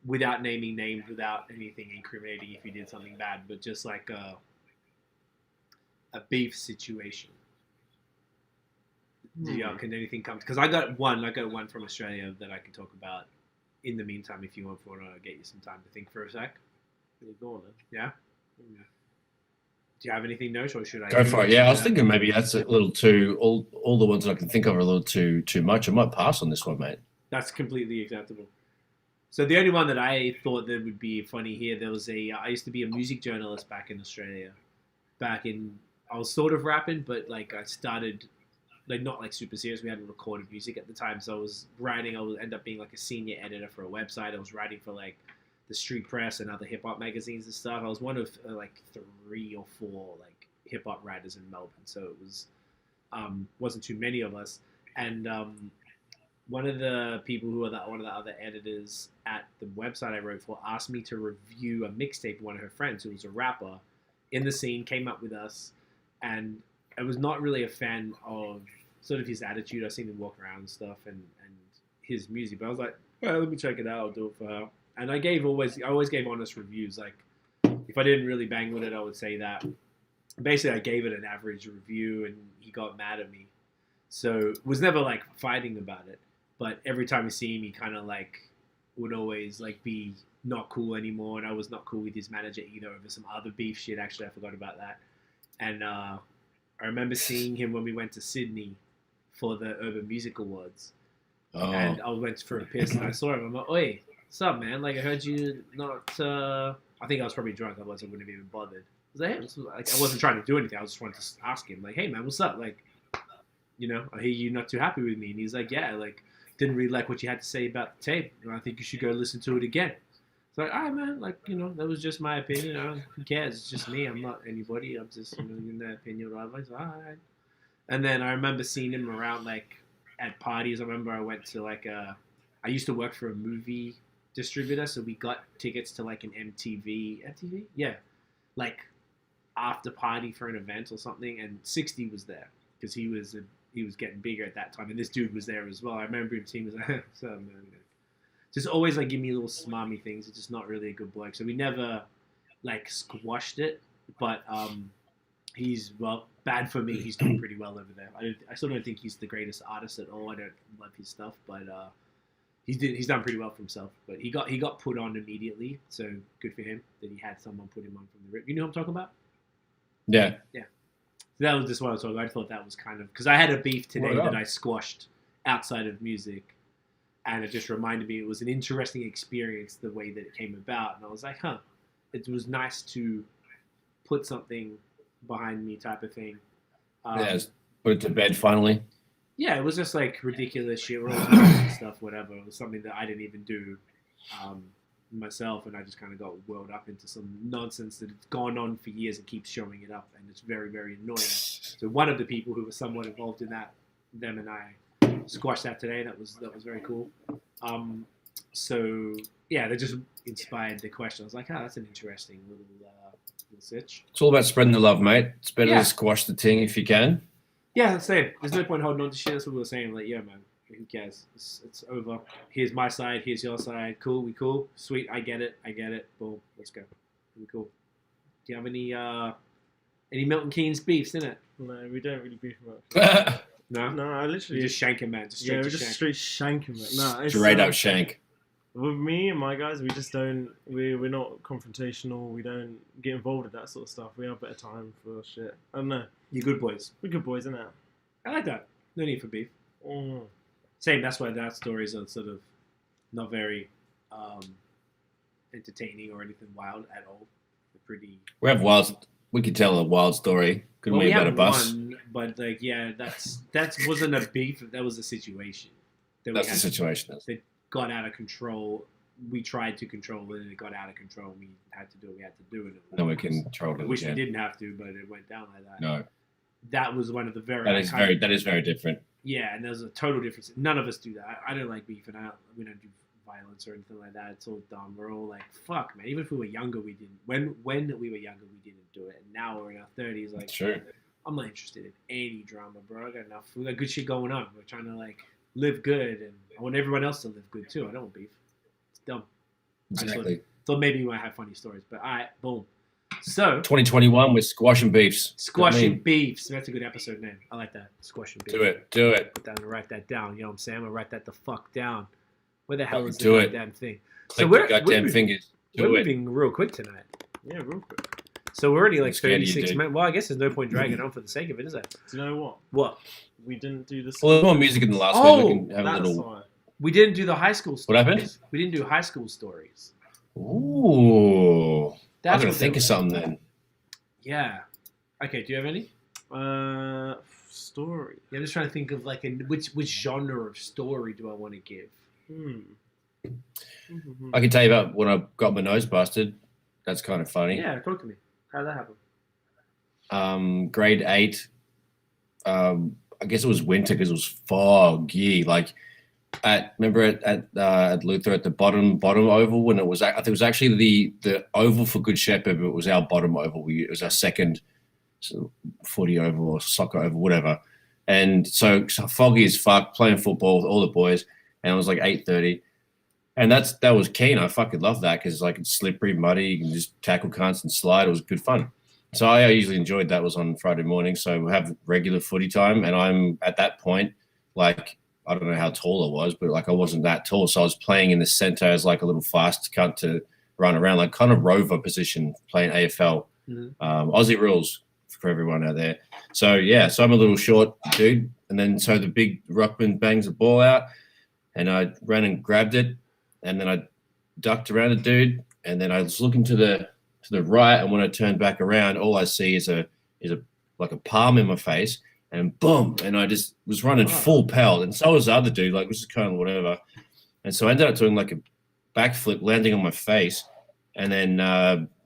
without naming names, without anything incriminating if you did something bad, but just like a beef situation. Yeah, can anything come? Because I got one from Australia that I can talk about. In the meantime, if you want to get you some time to think for a sec. Go on then. Yeah. Do you have anything, Nosh, or should I go for it? Yeah, I was thinking maybe that's a little too. All the ones that I can think of are a little too much. I might pass on this one, mate. That's completely acceptable. So the only one that I thought that would be funny here, there was I used to be a music journalist back in Australia. I was sort of rapping, but like I started, like not like super serious. We hadn't recorded music at the time, so I was writing. I would end up being like a senior editor for a website. I was writing for like the Street Press and other hip hop magazines and stuff. I was one of like 3 or 4 like hip hop writers in Melbourne, so it was wasn't too many of us. And one of the people who are one of the other editors at the website I wrote for asked me to review a mixtape. One of her friends who was a rapper in the scene came up with us, and I was not really a fan of sort of his attitude. I seen him walk around and stuff and his music, but I was like, well, let me check it out. I'll do it for her. And I always gave honest reviews. Like if I didn't really bang with it, I would say that. Basically, I gave it an average review, and he got mad at me. So was never like fighting about it. But every time I see him, he kind of like would always like be not cool anymore, and I was not cool with his manager either over some other beef shit. Actually, I forgot about that. And I remember seeing him when we went to Sydney for the Urban Music Awards. Oh. And I went for a piss, and I saw him. I'm like, oi, what's up, man? Like, I heard you not... I think I was probably drunk, otherwise I wouldn't have even bothered. I was like, hey, like, I wasn't trying to do anything. I just wanted to ask him, like, hey, man, what's up? Like, you know, I hear you're not too happy with me. And he's like, yeah, like, didn't really like what you had to say about the tape. And I think you should go listen to it again. It's like, all right, man, like, you know, that was just my opinion. Who cares? It's just me. I'm not anybody. I'm just, you know, in that opinion. All right. And then I remember seeing him around, like, at parties. I remember I went to, like, I used to work for a movie distributor, so we got tickets to, like, an MTV? Yeah. Like, after party for an event or something, and 60 was there, because he was getting bigger at that time, and this dude was there as well. I remember him seeing, was like, so, man, just always, like, give me little smarmy things. It's just not really a good bloke. So we never, like, squashed it, but he's, well, bad for me. He's doing pretty well over there. I still don't think he's the greatest artist at all. I don't love his stuff, but he's done pretty well for himself. But he got put on immediately, so good for him that he had someone put him on from the rip. You know who I'm talking about? Yeah. So that was just what I was talking about. I thought that was kind of, because I had a beef today that I squashed outside of music, and it just reminded me it was an interesting experience the way that it came about, and I was like, it was nice to put something behind me type of thing. Put it to bed finally. Yeah, it was just like ridiculous shit, we're all and stuff, whatever. It was something that I didn't even do myself, and I just kind of got whirled up into some nonsense that has gone on for years and keeps showing it up, and it's very, very annoying. So one of the people who was somewhat involved in that, them and I squashed that today. That was very cool. So yeah, that just inspired the question. I was like, that's an interesting little sitch. It's all about spreading the love, mate. It's better to squash the ting if you can. Yeah, that's it. There's no point holding on to shit. That's what we were saying. Like, yeah, man, who cares? It's over. Here's my side. Here's your side. Cool. We cool. Sweet. I get it. Boom. Let's go. We cool. Do you have any Any Milton Keynes beefs, innit? No, we don't really beef much. No? No, I literally You're just shanking, man. Just straight yeah, to we're just shank. straight shanking, man. No, it's, Straight up shank. With me and my guys, we just don't. We're not confrontational. We don't get involved with that sort of stuff. We have better time for shit. I don't know. You good boys. We're good boys, innit? I like that. No need for beef. Mm. Same. That's why that stories are sort of not very entertaining or anything wild at all. They're pretty. We have wild. We could tell a wild story. Couldn't we about a bus? One, but like, yeah, that wasn't a beef. That was a situation. That's the situation. That got out of control. We tried to control it, and it got out of control. We had to do what we had to do. No, we can control it. I wish again. we didn't have to, but it went down like that. No, that was one of the very. that is very different. Yeah, and there's a total difference. None of us do that. I don't like beef, and we don't do violence or anything like that. It's all dumb. We're all like, fuck, man. Even if we were younger, we didn't. When we were younger, we didn't do it. And now we're in our 30s. Like, True. I'm not interested in any drama, bro. I got enough. We got good shit going on. We're trying to like live good, and I want everyone else to live good too. I don't want beef. It's dumb. Exactly. Thought maybe we might have funny stories, but all right, boom. So 2021 with squashing beefs. Squashing beefs. That's a good episode name. I like that. Squashing beefs. Do it. Put that and write that down. You know what I'm saying? I'm gonna write that the fuck down. Where the hell is Do the it. goddamn thing? Click the goddamn fingers. We're Do it. moving real quick tonight. Yeah, real quick. So we're already like I'm scared of you, 36 dude. minutes. Well, I guess there's no point dragging on for the sake of it, is there? Do you know what? What? We didn't do this. Well, there's more music in the last Oh, week. We can have a That's little. why. We didn't do the high school stories. What happened? We didn't do high school stories. Ooh. That's I'm gonna what think they of were. something then. Yeah. Okay, do you have any? Story. Yeah, I'm just trying to think of like which genre of story do I want to give? I can tell you about when I got my nose busted. That's kind of funny. Yeah, talk to me. How did that happen? Grade 8. I guess it was winter because it was foggy. Like remember at Luther at the bottom oval when it was. I think it was actually the oval for Good Shepherd, but it was our bottom oval. It was our second footy oval or soccer oval, whatever. And so foggy as fuck, playing football with all the boys, and it was like 8:30. And that was keen. I fucking love that because like it's slippery, muddy. You can just tackle cunts and slide. It was good fun. So I usually enjoyed that. Was on Friday morning. So we have regular footy time, and I'm at that point like I don't know how tall I was, but like I wasn't that tall. So I was playing in the center as like a little fast cunt to run around, like kind of rover position, playing AFL. Aussie rules for everyone out there. So yeah, so I'm a little short dude, and then so the big ruckman bangs the ball out, and I ran and grabbed it. And then I ducked around the dude, and then I was looking to the right, and when I turned back around, all I see is a palm in my face, and boom, and I just was running full pelt, and so was the other dude, like was just kind of whatever, and so I ended up doing like a backflip, landing on my face, and then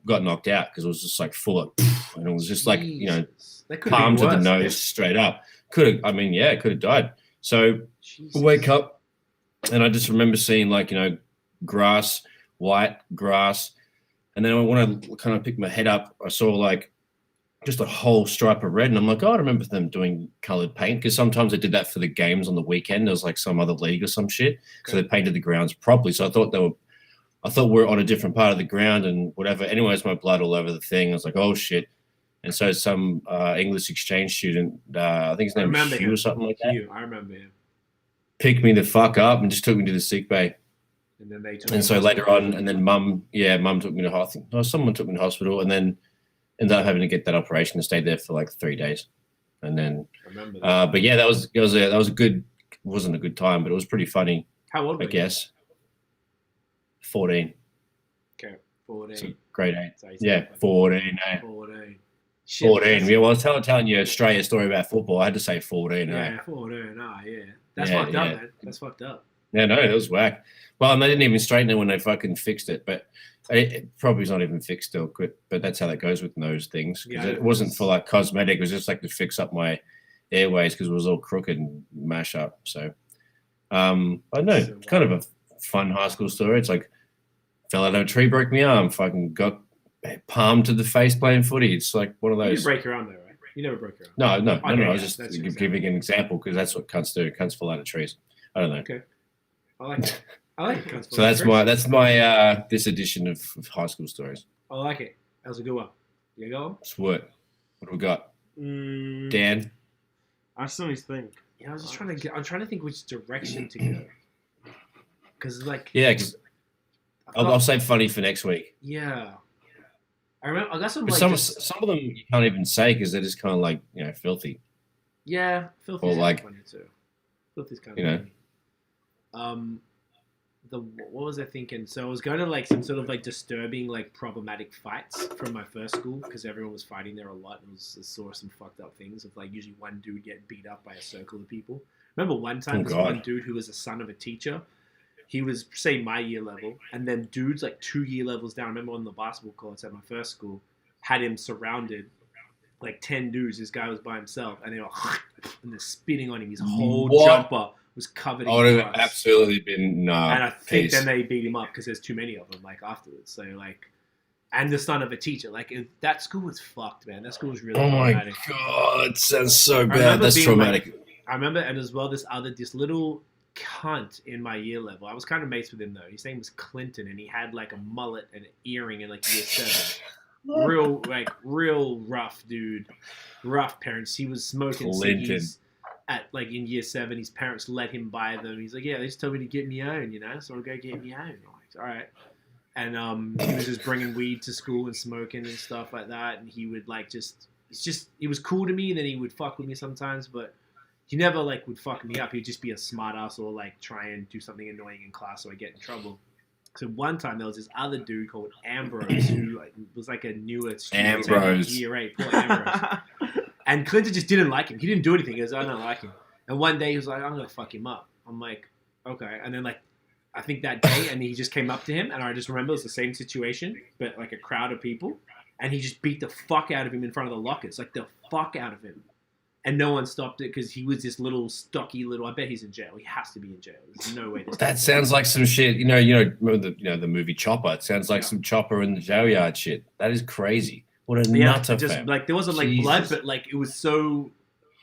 got knocked out because it was just like full of, and it was just like palm to the nose straight up. Could have died. So I wake up. And I just remember seeing like, grass, white grass. And then when I kind of picked my head up, I saw like just a whole stripe of red. And I'm like, I remember them doing colored paint because sometimes they did that for the games on the weekend. There was like some other league or some shit. Okay. So they painted the grounds properly. So I thought we were on a different part of the ground and whatever. Anyways, my blood all over the thing. I was like, oh shit. And so some English exchange student, I think his name was Hugh or something like that. I remember him. Picked me the fuck up and just took me to the sick bay. And then they took and so later on, and then mum took me to hospital. Someone took me to hospital, and then ended up having to get that operation and stayed there for like 3 days. And then, I remember that. But yeah, that was a good. It wasn't a good time, but it was pretty funny. How old were I guess? 14. Okay, 14. So grade 8. So 14. 14. 14. Yeah, well, I was telling you Australia story about football. I had to say 14. Yeah, 14. Yeah. That's fucked up, man. That's fucked up. Yeah, no, it was whack. Well, and they didn't even straighten it when they fucking fixed it, but it probably is not even fixed still. But that's how that goes with those things. Because it wasn't for like cosmetic. It was just like to fix up my airways because it was all crooked and mash up. So, I don't know. It's kind of a fun high school story. It's like fell out of a tree, broke my arm, fucking got palm to the face playing footy. It's like one of those. You didn't break your arm though, right? You never broke your arm. No. I was just giving an example because that's what cunts do. Cunts fall out of trees. I don't know. Okay. I like it. I like it. So that's my this edition of high school stories. I like it. That was a good one. You go. Sweat. What do we got? Dan? I still need to think. Yeah, I was just I'm trying to think which direction to go. Because because I'll save funny for next week. Yeah. I remember I got some some of them you can't even say because they're just kind of like filthy. Yeah, filthy's or funny too. Filthy's kind of funny. What was I thinking? So I was going to some sort of disturbing problematic fights from my first school because everyone was fighting there a lot and saw some fucked up things of usually one dude getting beat up by a circle of people. Remember one time one dude who was a son of a teacher. He was say my year level, and then dudes 2 year levels down. I remember on the basketball courts at my first school had him surrounded. 10 dudes. This guy was by himself, and they're spitting on him. His whole jumper was covered in I would have grass. absolutely been no. And I think then they beat him up because there's too many of them. Afterwards, so and the son of a teacher. That school was fucked, man. That school was really. Traumatic. My god, it sounds so bad. That's traumatic. I remember, and as well, this little cunt in my year level. I was kind of mates with him though. His name was Clinton, and he had a mullet and an earring in year 7. real rough dude, rough parents. He was smoking ciggies at in year 7. His parents let him buy them. He's like, yeah, they just told me to get me own, so I'll go get me own. I'm like, all right. And he was just bringing weed to school and smoking and stuff like that. And he would he was cool to me. And then he would fuck with me sometimes, but he never would fuck me up. He'd just be a smart ass or try and do something annoying in class so I get in trouble. So one time there was this other dude called Ambrose who was a newer student. Ambrose. Year 8, poor Ambrose. And Clinton just didn't like him. He didn't do anything. He goes, I don't like him. And one day he was like, I'm going to fuck him up. I'm like, okay. And then I think that day, and he just came up to him, and I just remember it was the same situation, but a crowd of people, and he just beat the fuck out of him in front of the lockers, the fuck out of him. And no one stopped it because he was this little stocky little. I bet he's in jail. He has to be in jail. There's no way. That sounds like some shit. Remember the movie Chopper? It sounds like some Chopper in the jail yard shit. That is crazy. What a nutter. Just there wasn't blood, but it was so.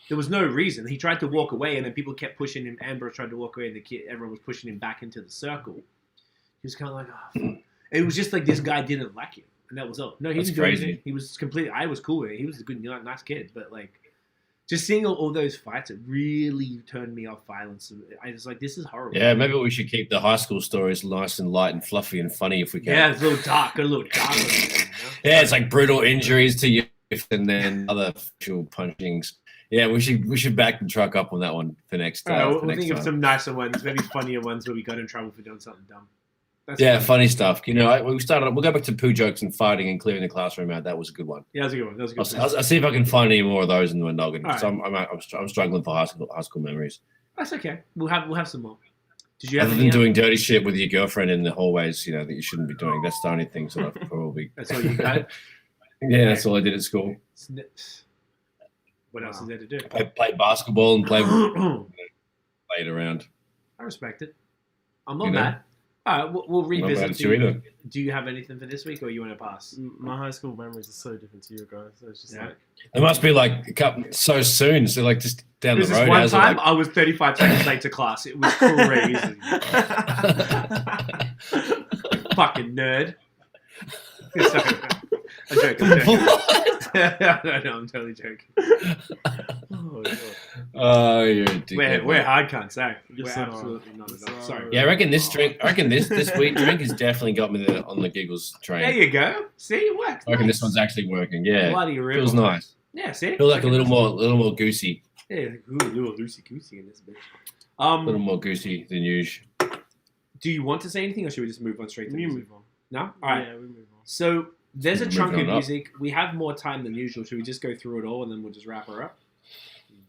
There was no reason. He tried to walk away, and then people kept pushing him. Amber tried to walk away, and everyone was pushing him back into the circle. He was kind of oh, fuck. It was just this guy didn't like him, and that was all. No, he didn't do anything. He was completely. I was cool with it. He was a good, nice kid, but just seeing all those fights, it really turned me off violence. I was like, this is horrible. Yeah, maybe we should keep the high school stories nice and light and fluffy and funny if we can. Yeah, it's a little dark. Yeah, it's brutal injuries to you and then other actual punchings. Yeah, we should back the truck up on that one for next time. We'll think of some nicer ones, maybe funnier ones where we got in trouble for doing something dumb. That's funny stuff. We'll go back to poo jokes and fighting and clearing the classroom out. That was a good one. Yeah, that was a good one. I'll see if I can find any more of those in the noggin. Right. I'm struggling for high school memories. That's okay. We'll have some more. Did you have Other than doing dirty shit with your girlfriend in the hallways, that you shouldn't be doing. That's the only thing that I've probably. That's all you got? Yeah, that's all I did at school. What else is there to do? Play basketball and play it around. I respect it. I'm not mad. All right, we'll revisit. Do you have anything for this week, or you want to pass? My high school memories are so different to you guys. So it's just it must be a couple so soon. So just down the road. One time I was 35 seconds late to class. It was crazy. Fucking nerd. I'm joking. No, I'm totally joking. Oh, you're a dickhead. We're hard cunts, eh? We're so absolutely not at all. Sorry. Yeah, I reckon this weed drink has definitely got me on the giggles train. There you go. See, it works. I reckon this one's actually working. Yeah, bloody real. Feels nice. Yeah, see, Feels a little more goosey. Yeah, a little loosey goosey in this bitch. A little more goosey than usual. Do you want to say anything, or should we just move on straight to music? Move on. No, all right. Yeah, we move on. So there's a chunk of music. We have more time than usual. Should we just go through it all and then we'll just wrap her up?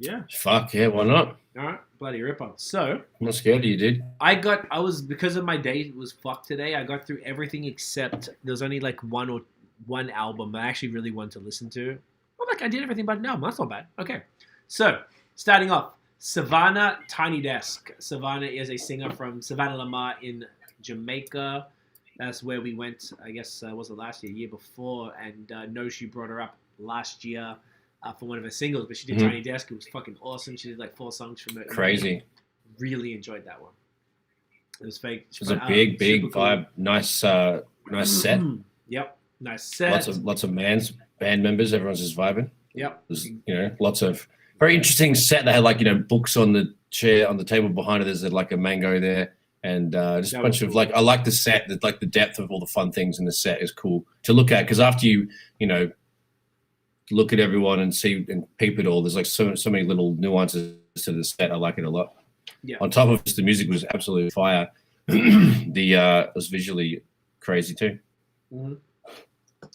Yeah. Fuck yeah, why not? All right, bloody ripper. So I'm not scared of you, dude. Because of my day was fucked today. I got through everything except there's only one album I actually really wanted to listen to. Well, I did everything but an album. That's not bad. Okay, so starting off, Sevana, Tiny Desk. Sevana is a singer from Savannah Lamar in Jamaica. That's where we went, I guess, was it last year, year before, and she brought her up last year for one of her singles, but she did Tiny Desk. It was fucking awesome. She did 4 songs from it. Crazy. Really enjoyed that one. It was fake. It was a big vibe. Cool. Nice set. Yep. Nice set. Lots of band members. Everyone's just vibing. Yep. There's, lots of very interesting set. They had books on the chair on the table behind it. There's like a mango there, and just a bunch of I like the set. The depth of all the fun things in the set is cool to look at because after you look at everyone and see and peep it all, there's like so many little nuances to the set. I like it a lot. Yeah. On top of this, the music was absolutely fire. It was visually crazy too. Mm-hmm.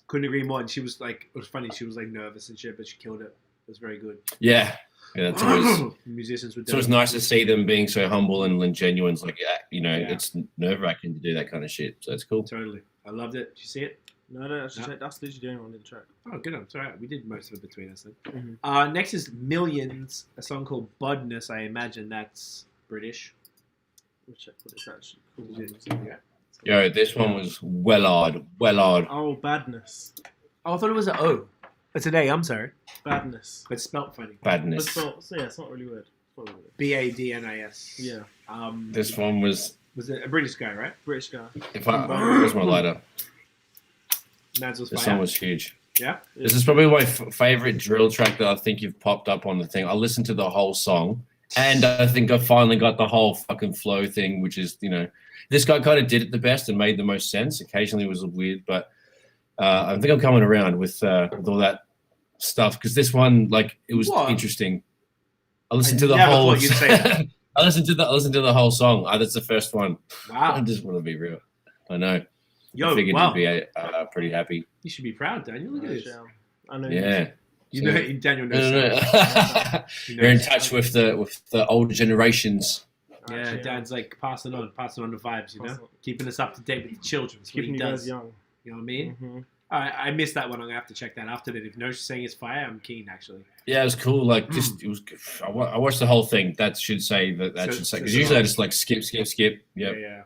Couldn't agree more. And she was like, it was funny. She was like nervous and shit, but she killed it. It was very good. Yeah. That's always musicians would. So it's nice to see them being so humble and genuine. It's like, it's nerve-wracking to do that kind of shit. So it's cool. Totally. I loved it. Did you see it? No, that's literally the only one in the track. Oh, good. It's all right. We did most of it between us then. Mm-hmm. Next is Millions, a song called Budness. I imagine that's British. We'll check what it's actually called. Yeah. Yo, this one was well odd. Oh, Badness. Oh, I thought it was an O. It's an A, I'm sorry. Badness. But spelt funny. Badness. It's not really weird. Badnis. Yeah. This one was it a British guy, right? British guy. Where's my lighter? Mads was This fire. song was huge. Yeah? This is probably my favorite drill track that I think you've popped up on the thing. I listened to the whole song, and I think I finally got the whole fucking flow thing, which is, this guy kind of did it the best and made the most sense. Occasionally it was weird, but I think I'm coming around with all that stuff because this one, it was interesting. I listened to the whole. I listened to the whole song. That's the first one. Wow! I just want to be real. I know. Yo, I figured you'd be pretty happy. You should be proud, Daniel. Look at this. I know. Yeah. Daniel knows. No. You're in touch with the older generations. Yeah, Dan's like passing on the vibes, keeping us up to date with the children. Keeping you guys young. You know what I mean? Mm-hmm. I missed that one. I'm gonna have to check that after that. If Nosh is saying it's fire, I'm keen actually. Yeah, it was cool. It was. I watched the whole thing. That should say because usually I just skip. Yeah.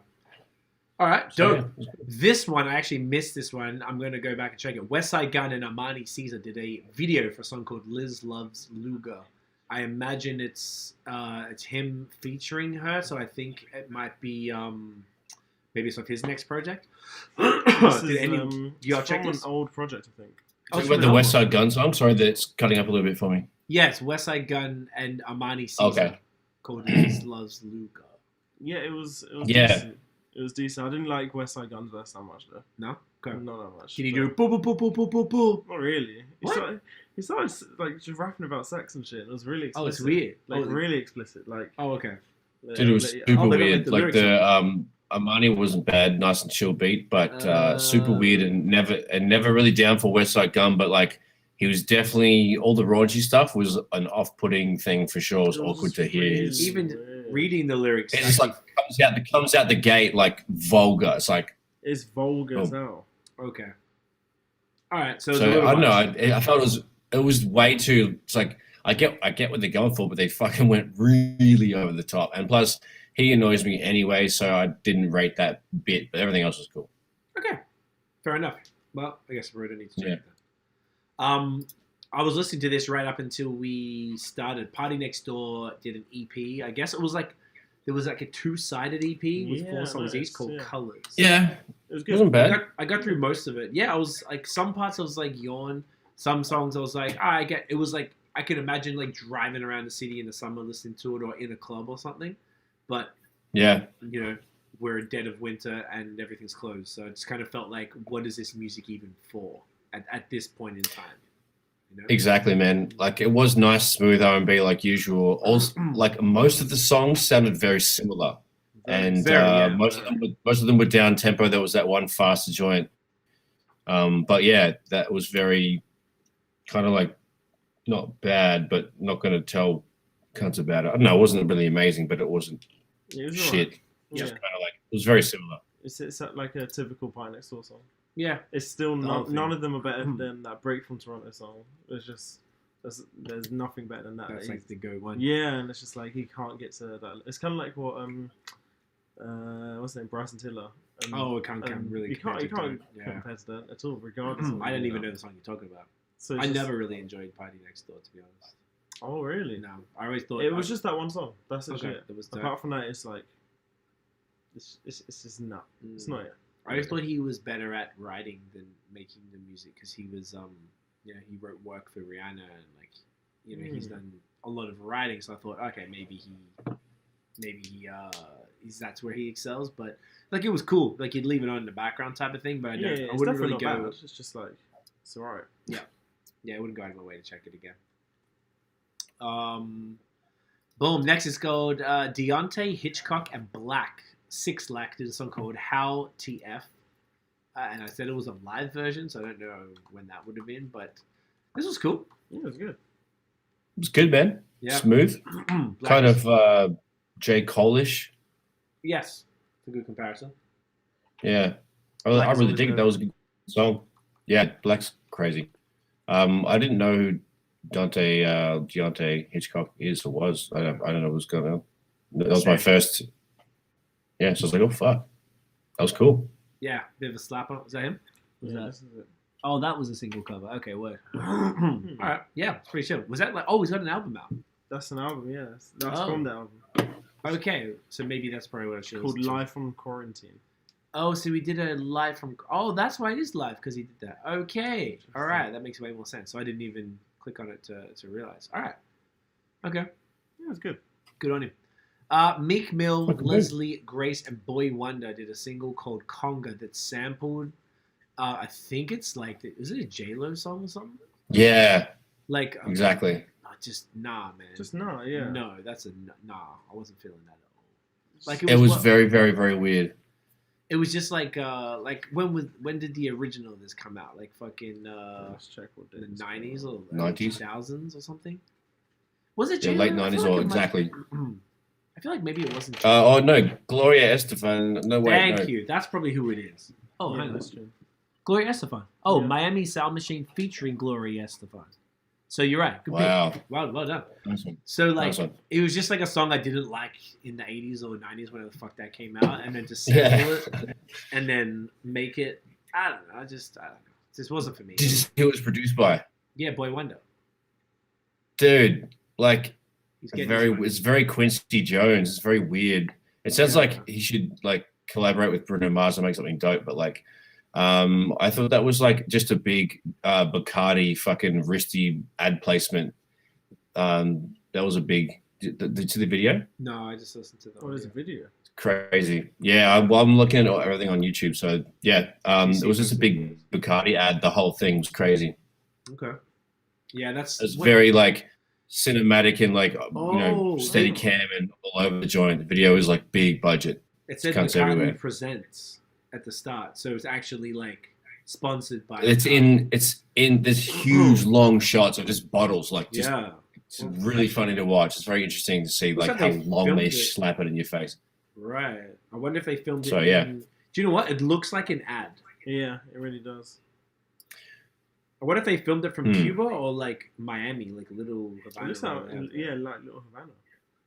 All right, dope. Yeah. This one, I actually missed this one. I'm going to go back and check it. Westside Gunn and Armani Caesar did a video for a song called Liz Loves Luger. I imagine it's him featuring her, so I think it might be maybe it's of his next project. Y'all check this? An old project, I think. Oh, about the Westside Gunn song? Sorry, that's cutting up a little bit for me. Yes, Westside Gunn and Armani Caesar called Liz Loves Luger. Yeah, it was decent. It was decent. I didn't like Westside Gunn's verse that much, though. No? Okay. Not that much. Can you do boo boo boo boo boo boo boo? Not really. He started just rapping about sex and shit. It was really explicit. Oh, it's weird. Really explicit. Oh, okay. Dude, it was super weird. The Armani wasn't bad, nice and chill beat, but super weird and never really down for Westside Gunn. But he was definitely all the raunchy stuff was an off-putting thing for sure. It was awkward to hear. Even reading the lyrics, it's just comes out the gate vulgar. It's vulgar as hell. Okay. All right. So I don't know. I felt it was way too. It's I get what they're going for, but they fucking went really over the top. And plus, he annoys me anyway, so I didn't rate that bit. But everything else was cool. Okay. Fair enough. Well, I guess Fredo needs to check that. I was listening to this right up until we started. PartyNextDoor did an EP. I guess it was there was a 2-sided EP with 4 songs each called Colors. Yeah, it was good. It wasn't bad. I got through most of it. Yeah, I was some parts I was yawn. Some songs I was I get. It was I could imagine driving around the city in the summer listening to it or in a club or something. But yeah, we're in dead of winter and everything's closed. So it just kind of felt what is this music even for at this point in time? Exactly, man. It was nice, smooth R&B like usual. Also, most of the songs sounded very similar, and most of them were down tempo. There was that one faster joint, but yeah, that was very kind of not bad, but not going to tell cunts about it. I don't know. It wasn't really amazing, but it wasn't shit. Right. Just kind of it was very similar. It's like a typical PartyNextDoor song. Yeah, it's still none of them are better than that Break from Toronto song. It's just there's nothing better than that. That's the go one. Yeah, and it's just he can't get to that. It's kind of like what what's his name, Bryson Tiller. It can't really. You can't compare to that at all. Regardless, I don't even know the song you're talking about. So I never really enjoyed PartyNextDoor, to be honest. Oh really? No, I always thought it was just that one song. That's it. Okay. Apart from that, it's it's just not. It's not it. I always thought he was better at writing than making the music because he was he wrote work for Rihanna and like, he's done a lot of writing. So I thought, okay, maybe that's where he excels. But like, it was cool. Like, you'd leave it on in the background type of thing. But I wouldn't really go. Bad. It's just like it's alright. Yeah, I wouldn't go out of my way to check it again. Boom. Next is called Deanté, Hitchcock, and Black. 6 Lack did a song called How TF. And I said it was a live version, so I don't know when that would have been, but this was cool. Yeah, it was good. It was good, man. Yeah. Smooth. Kind of J. Cole-ish. Yes. It's a good comparison. Yeah. I really dig it. That was a good song. Yeah, Black's crazy. I didn't know who Deanté Hitchcock is or was. I don't know what's going on. That was my first. Yeah, so I was like, oh, fuck. That was cool. Yeah, bit of a slapper. Was that him? This is it. Oh, that was a single cover. Okay, word. All right. Yeah, it's pretty chill. Was that like, oh, he's got an album out? That's an album, yeah. That's from the album. Okay, so maybe that's probably what it shows. Called Live from Quarantine. Oh, so we did a live from... Oh, that's why it is live, because he did that. Okay. All right, that makes way more sense. So I didn't even click on it to realize. All right. Okay. Yeah, it was good. Good on him. Meek Mill, Leslie Grace, and Boy Wonder did a single called Conga that sampled... I think it's like... Is it a J-Lo song or something? Yeah. Like... Exactly. Nah, man. Just nah, yeah. No, that's a... Nah, I wasn't feeling that at all. Like, it was very, very, very weird. It was just like when did the original of this come out? Like fucking let's check what in the 90s or 90s, 2000s or something. Was it late 90s or exactly? I feel like maybe it wasn't. Oh no, Gloria Estefan. No way. Thank you. That's probably who it is. Oh, yeah, hang that's on. true. Gloria Estefan. Oh, Yeah. Miami Sound Machine featuring Gloria Estefan. So you're right. Good Wow. pick. Well done. Nice one. So like, Nice one. it was just like a song I didn't like in the 80s or 90s, whenever the fuck that came out, and then just sample it and then make it. I don't know. I don't know. This wasn't for me. Did you see who it was produced by? Yeah, Boy Wonder. Dude, like He's getting his money. it's very Quincy Jones. It's very weird. It sounds like he should like collaborate with Bruno Mars and make something dope, but like I thought that was like just a big Bacardi fucking wristy ad placement. That was a big. Did you see the video? No, I just listened to the. Oh, there's a video. Crazy. Yeah, I'm looking at everything on YouTube. So yeah, it was just a big Bacardi ad. The whole thing was crazy. Okay. Yeah, it's very like cinematic and like steady cam and all over the joint. The video is like big budget. It said Counts Bacardi everywhere. Presents at the start, so it's actually like sponsored by. It's in this huge long shots of just bottles, like just. Yeah. It's really funny to watch. It's very interesting to see like how long they slap it in your face. Right. I wonder if they filmed it. So yeah. Do you know what? It looks like an ad. Yeah, it really does. I wonder if they filmed it from Cuba or like Miami, like Little Havana. It looks like, yeah, like Little Havana.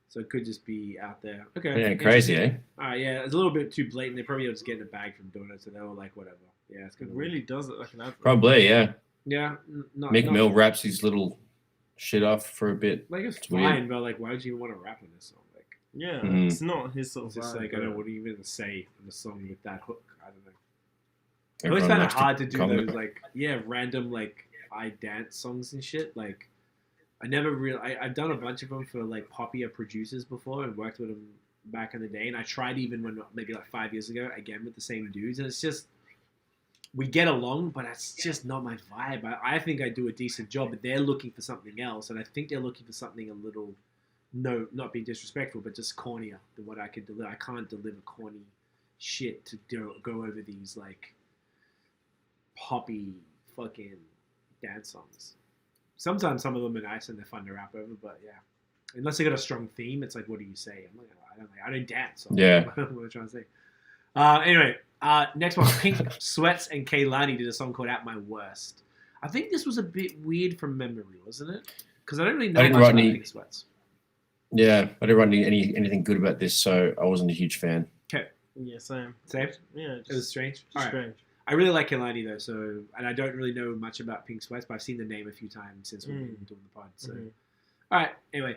So it could just be out there. Okay. Yeah, crazy, eh? Yeah, it's a little bit too blatant. They probably were just getting a bag from donuts, and they were like, whatever. Yeah, it's It really does look like an ad. Probably, yeah. Yeah. Meek Mill raps his little shit off for a bit. Like it's weird. fine, but like, why would you want to rap in this song? Like, yeah, it's not his sort of. It's just vibe, like I don't know what do you even say in the song with that hook. I don't know. Everyone It's kind of likes hard to do comment. those like random like I dance songs and shit. Like I never really I've done a bunch of them for like popular producers before and worked with them back in the day. And I tried even when maybe like 5 years ago again with the same dudes, and it's just. We get along, but it's just not my vibe. I think I do a decent job, but they're looking for something else, and I think they're looking for something a little, not being disrespectful, but just cornier than what I could deliver. I can't deliver corny shit to go over these, like, poppy fucking dance songs. Sometimes some of them are nice and they're fun to rap over, but yeah. Unless they got a strong theme, it's like, what do you say? I'm like, I don't dance. So Yeah. what am I trying to say? Anyway. Next one, Pink Sweats and Kehlani did a song called At My Worst. I think this was a bit weird from memory, wasn't it? Because I don't really know much about Pink Sweats. Yeah, I didn't write anything good about this, so I wasn't a huge fan. Okay. Yeah, same. Same? Yeah. It was strange? Just strange. I really like Kehlani, though, so... And I don't really know much about Pink Sweats, but I've seen the name a few times since we've been doing the pod, so... All right, anyway.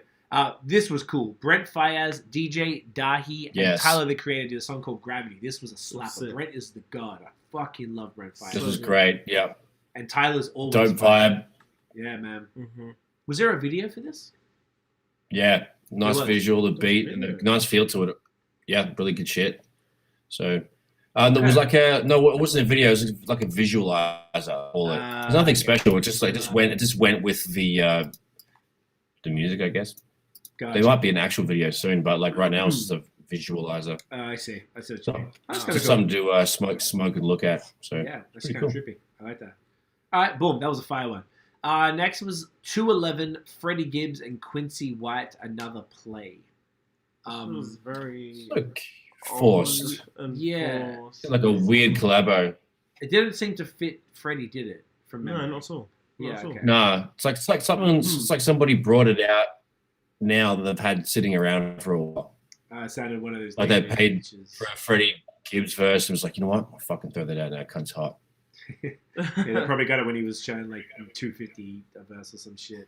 This was cool. Brent, Faiyaz, DJ, Dahi, and Tyler, the Creator, did a song called Gravity. This was a slapper. Brent is the god. I fucking love Brent Faiyaz. This was great. Yeah. And Tyler's always Dope vibe. Yeah, man. Mm-hmm. Was there a video for this? Yeah, nice was. visual, the beat, and a nice feel to it. Yeah, really good shit. So, there was like it wasn't a video. It was like a visualizer. All it. There's nothing special. It just went with the music, I guess. Gotcha. There might be an actual video soon, but like right now it's just a visualizer. I see. So, just something to smoke and look at. So yeah, that's kind cool. of trippy. I like that. All right, boom. That was a fire one. Next was 211, Freddie Gibbs and Quincey White, Another Play. It was very forced. Yeah. Forced. Like a weird collabo. It didn't seem to fit Freddie, did it? From memory? No, not at all. Yeah, okay. No, it's like something. It's like somebody brought it out now that they've had sitting around for a while. It sounded one of those. Like they paid for a Freddie Gibbs verse and was like, you know what? I'll fucking throw that out now. Cunt's hot. Yeah, they probably got it when he was showing like 250 a verse or some shit.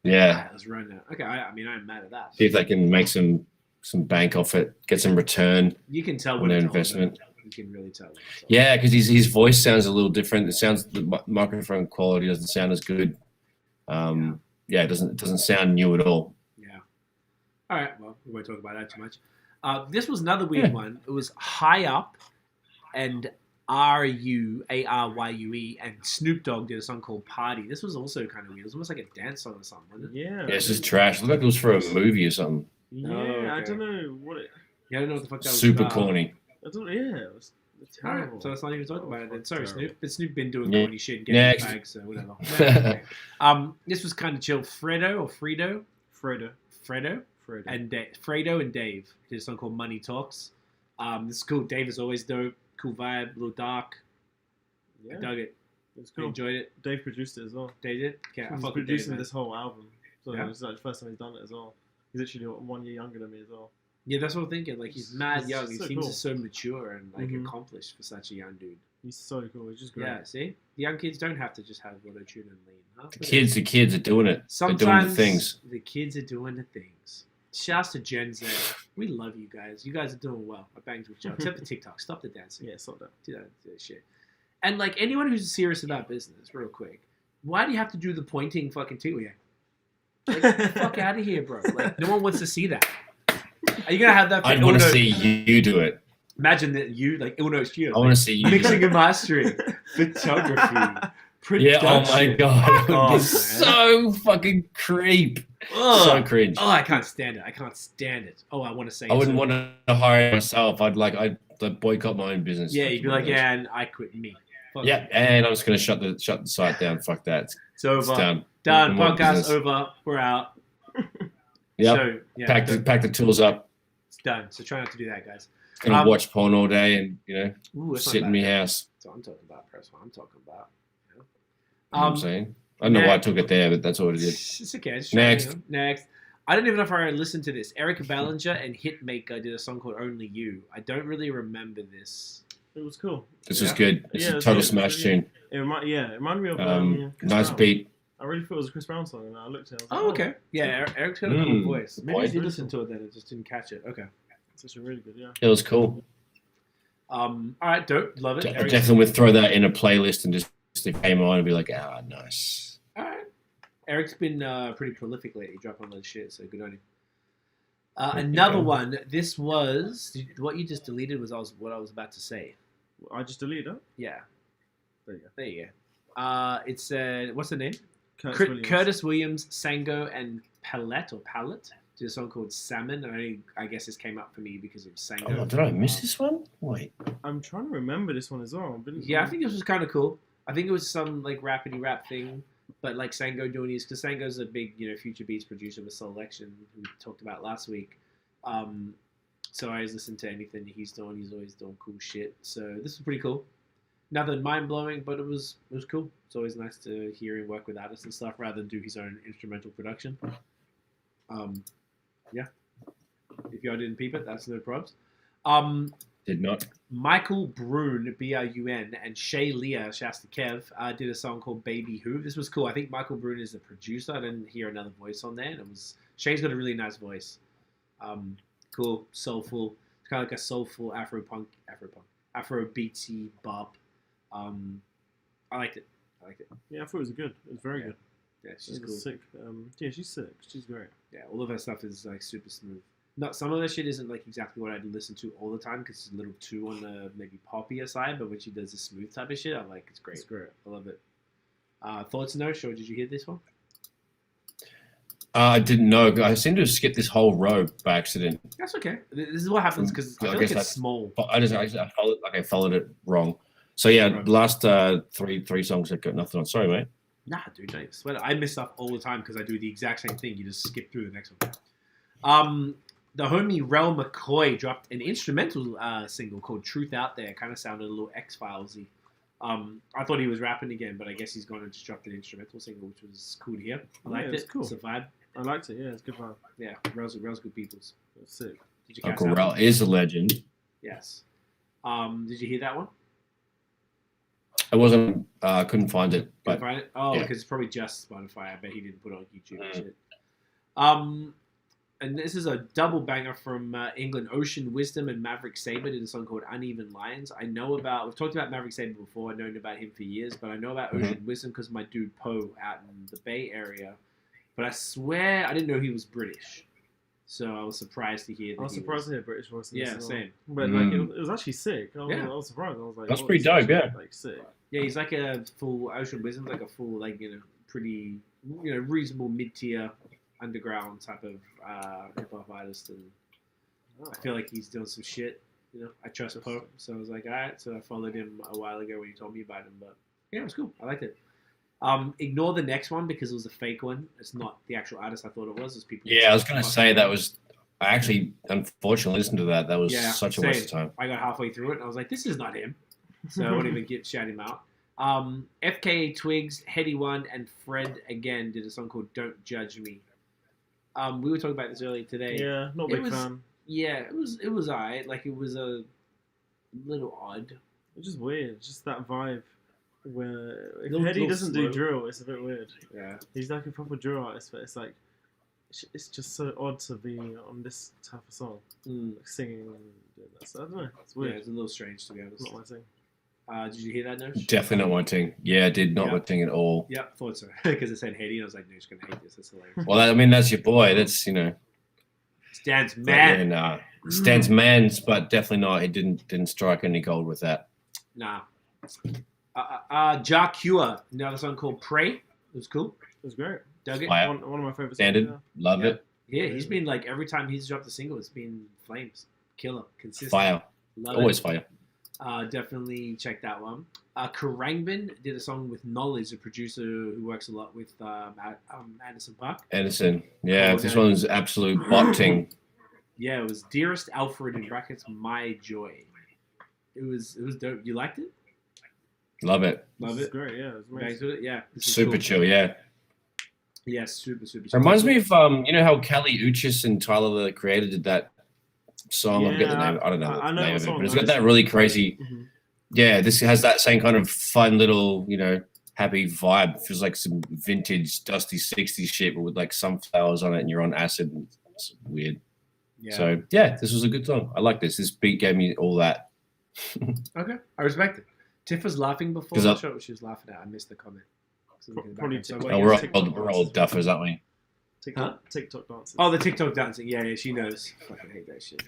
Yeah. It was running out. Okay, I mean, I'm mad at that. See if they can make some bank off it, get some return. You can tell on when their it's investment. You can really tell. Yeah, because his voice sounds a little different. It sounds the microphone quality doesn't sound as good. It doesn't sound new at all. Yeah. All right. Well, we won't talk about that too much. This was another weird one. It was Highup and Aryue, Aryue, and Snoop Dogg did a song called Party. This was also kind of weird. It was almost like a dance song or something, wasn't it? Yeah. Yeah, it's just trash. It looked like it was for a movie or something. Yeah, okay. I don't know what it. Yeah, I don't know what the fuck that was Super about. corny. I don't. Yeah, it was All terrible. right, so let's not even talk about it then. Sorry, Terrible. Snoop. But Snoop been doing Yeah. corny shit and getting Next. bags, so whatever. This was kind of chill. Fredo and Dave did a song called Money Talks. This is cool. Dave is always dope. Cool vibe, a little dark. Yeah, I dug it. it's I cool. enjoyed it. Dave produced it as well. Dave did? Okay, I He's fuck with Dave, producing man. this whole album, so Yeah. it's like the first time he's done it as well. He's actually 1 year younger than me as well. Yeah, that's what I'm thinking. Like, he's mad He's young. He so seems cool. so mature and like Mhm. accomplished for such a young dude. He's so cool. He's just great. Yeah, see? The young kids don't have to just have auto-tune and lean. Huh? The kids are doing it. Sometimes They're doing the things. the kids are doing the things. Shouts to Gen Z. We love you guys. You guys are doing well. I banged with you. Except for TikTok. Stop the dancing. Yeah, stop that. Do that shit. And like anyone who's serious about business, real quick, why do you have to do the pointing fucking TikTok? Like, get the fuck out of here, bro. Like, no one wants to see that. Are you gonna have that? I'd want to see you do it. Imagine that you like Ilno Studio. I want to see you. Mixing and mastering, photography, production. Yeah, oh my god. It would Oh, be man. so fucking creep. Ugh. So cringe. Oh, I can't stand it. I can't stand it. Oh, I want to say. I wouldn't want to hire myself. I'd boycott my own business. Yeah, you'd be like, yeah, and I quit me. Fuck Yeah, you. and I'm just gonna shut the site down. Fuck that. It's over. It's done. Done. No more Podcast business. over. We're out. Yep. So, yeah, Pack the tools up. it's done. So try not to do that, guys. Gonna watch porn all day and Ooh, that's not sit in bad. my house. That's what I'm talking about. That's what I'm talking about. You know what I'm saying? I don't know why I took it there, but that's what it is. It's okay. It's Next. trying, you know. Next. I don't even know if I listened to this. Eric Bellinger and Hitmaka did a song called Only You. I don't really remember this. It was cool. This was Yeah. good. It's Yeah, a it's total good. smash It's tune. It reminded me of Chris Nice Brown. beat. I really thought it was a Chris Brown song, and I looked at it. I was Oh, like, okay. Yeah, Eric's got a cool voice. Maybe I voice. did listen to it then. I just didn't catch it. Okay. It's actually really good. Yeah. It was cool. All right, dope. Love it. I Eric's- definitely would throw that in a playlist and just if it came on and be like, nice. All right. Eric's been pretty prolific lately, dropping all this shit, so good on him. Another one. This was what you just deleted. Was what I was about to say. I just deleted it. Yeah. There you go. There you go. It said, what's the name? Williams. Curtis Williams, Sango, and Palette did a song called Salmon. And I guess this came up for me because of Sango. Oh, did I miss this one? Wait. I'm trying to remember this one as well. Yeah, I think this was kind of cool. I think it was some like rapidy rap thing, but like Sango doing his, because Sango's a big Future Beats producer with Selection, who we talked about last week. So I always listen to anything that he's doing. He's always doing cool shit. So this is pretty cool. Nothing mind blowing, but it was cool. It's always nice to hear him work with artists and stuff rather than do his own instrumental production. Yeah. If y'all didn't peep it, that's no probs. Did not. Michael Brun, Brun, and Shay Leah, shouts to Kev, did a song called Baby Who. This was cool. I think Michael Brun is the producer. I didn't hear another voice on there. And Shay's got a really nice voice. Cool, soulful. It's kind of like a soulful Afro beatsy bop. I liked it. I liked it. Yeah, I thought it was good. It was very good. Yeah, she's It cool. was sick. Yeah, she's sick. She's great. Yeah, all of her stuff is like super smooth. Not some of her shit isn't like exactly what I'd listen to all the time because it's a little too on the maybe poppier side. But when she does the smooth type of shit, I'm like, it's great. It's great. I love it. Thoughts, Nosh, or did you hear this one? I didn't know. I seem to have skipped this whole row by accident. That's okay. This is what happens because I feel like it's small. I followed it wrong. So yeah, last three songs I got nothing on. Sorry, mate. Nah, dude, I swear I miss stuff all the time because I do the exact same thing. You just skip through the next one. The homie Rel McCoy dropped an instrumental single called "Truth Out There." Kind of sounded a little X-Filesy. I thought he was rapping again, but I guess he's gone and just dropped an instrumental single, which was cool to hear. I liked it. Cool. It's a vibe. I liked it. Yeah, it's good vibe. Yeah, Rel's good peoples. It's sick. Did you catch Uncle that Rel one? is a legend. Yes. Did you hear that one? I wasn't. Couldn't find it. Couldn't But find it? Oh, yeah. because it's probably just Spotify. I bet he didn't put it on YouTube and Mm. shit. And this is a double banger from England. Ocean Wisdom and Maverick Sabre did a song called Uneven Lines. We've talked about Maverick Sabre before. I've known about him for years, but I know about Ocean Wisdom because my dude Poe out in the Bay Area. But I swear I didn't know he was British. So I was surprised to hear that I was surprised to hear British voice. Yeah, same. But like, it was actually sick. I was surprised. I was like, That's oh, pretty this is dope, yeah. Like sick. Yeah, he's like a full Ocean Wisdom's like a full pretty reasonable mid-tier underground type of hip hop artist, and I feel like he's doing some shit. I trust Poe, so I was like, all right. So I followed him a while ago when he told me about him, but yeah, it was cool. I liked it. Ignore the next one because it was a fake one. It's not the actual artist I thought it was. It's people. yeah, I was gonna say that was. I actually, unfortunately, listened to that. That was such a waste of same. time. I got halfway through it and I was like, this is not him. So I won't even shout him out. FKA Twigs, Heady One, and Fred again did a song called "Don't Judge Me." We were talking about this earlier today. Yeah, not big fan. Yeah, it was alright. Like it was a little odd. It's just weird. It's just that vibe where if Little Heady doesn't do slow. drill, it's a bit weird. Yeah. He's like a proper drill artist, but it's like it's just so odd to be on this type of song, like singing and doing that. So I don't know. It's weird. Yeah, it's a little strange to be honest. Not my thing. Did you hear that, Nosh? Definitely not my thing. Yeah, I did not my thing at all. Yeah, thought so. Because it said Heady, and I was like, Nosh gonna hate this. That's hilarious. Well, I mean, that's your boy. That's Stands man. Yeah, stands man's, but definitely not. He didn't strike any gold with that. Nah. Ja Cure, another song called Pray. It was cool. It was great. Dug it. Fire. One of my favorite Standard, songs. love it. Yeah, he's been like every time he's dropped a single, it's been flames, killer, consistent. Fire, Love always it. fire. Definitely check that one. Karangbin did a song with Knowledge, a producer who works a lot with Anderson .Paak. Anderson, yeah, Oh, this no. one's absolute botting. Yeah, it was Dearest Alfred in brackets My Joy. It was dope. You liked it? Love it. Love It's it. great. Yeah, it's Back amazing. to it. Yeah. this is Super cool. chill, yeah. Yeah, super chill. Reminds me of how Kali Uchis and Tyler the Creator did that song. I forget the name. I don't know I the know name what of it, song but it's that got is. that really crazy. Mhm. Yeah, this has that same kind of fun little, happy vibe. Feels like some vintage dusty 60s shit, but with like sunflowers on it, and you're on acid. And it's weird. Yeah. So yeah, this was a good song. I like this. This beat gave me all that. Okay, I respect it. Tiff was laughing before. 'Cause I'm not sure what she was laughing at. I missed the comment. So we can Probably back up. So TikTok. what Oh, you we're say? all duffers, aren't we? TikTok dances. Oh, the TikTok dancing. Yeah, she knows. Fucking hate that shit.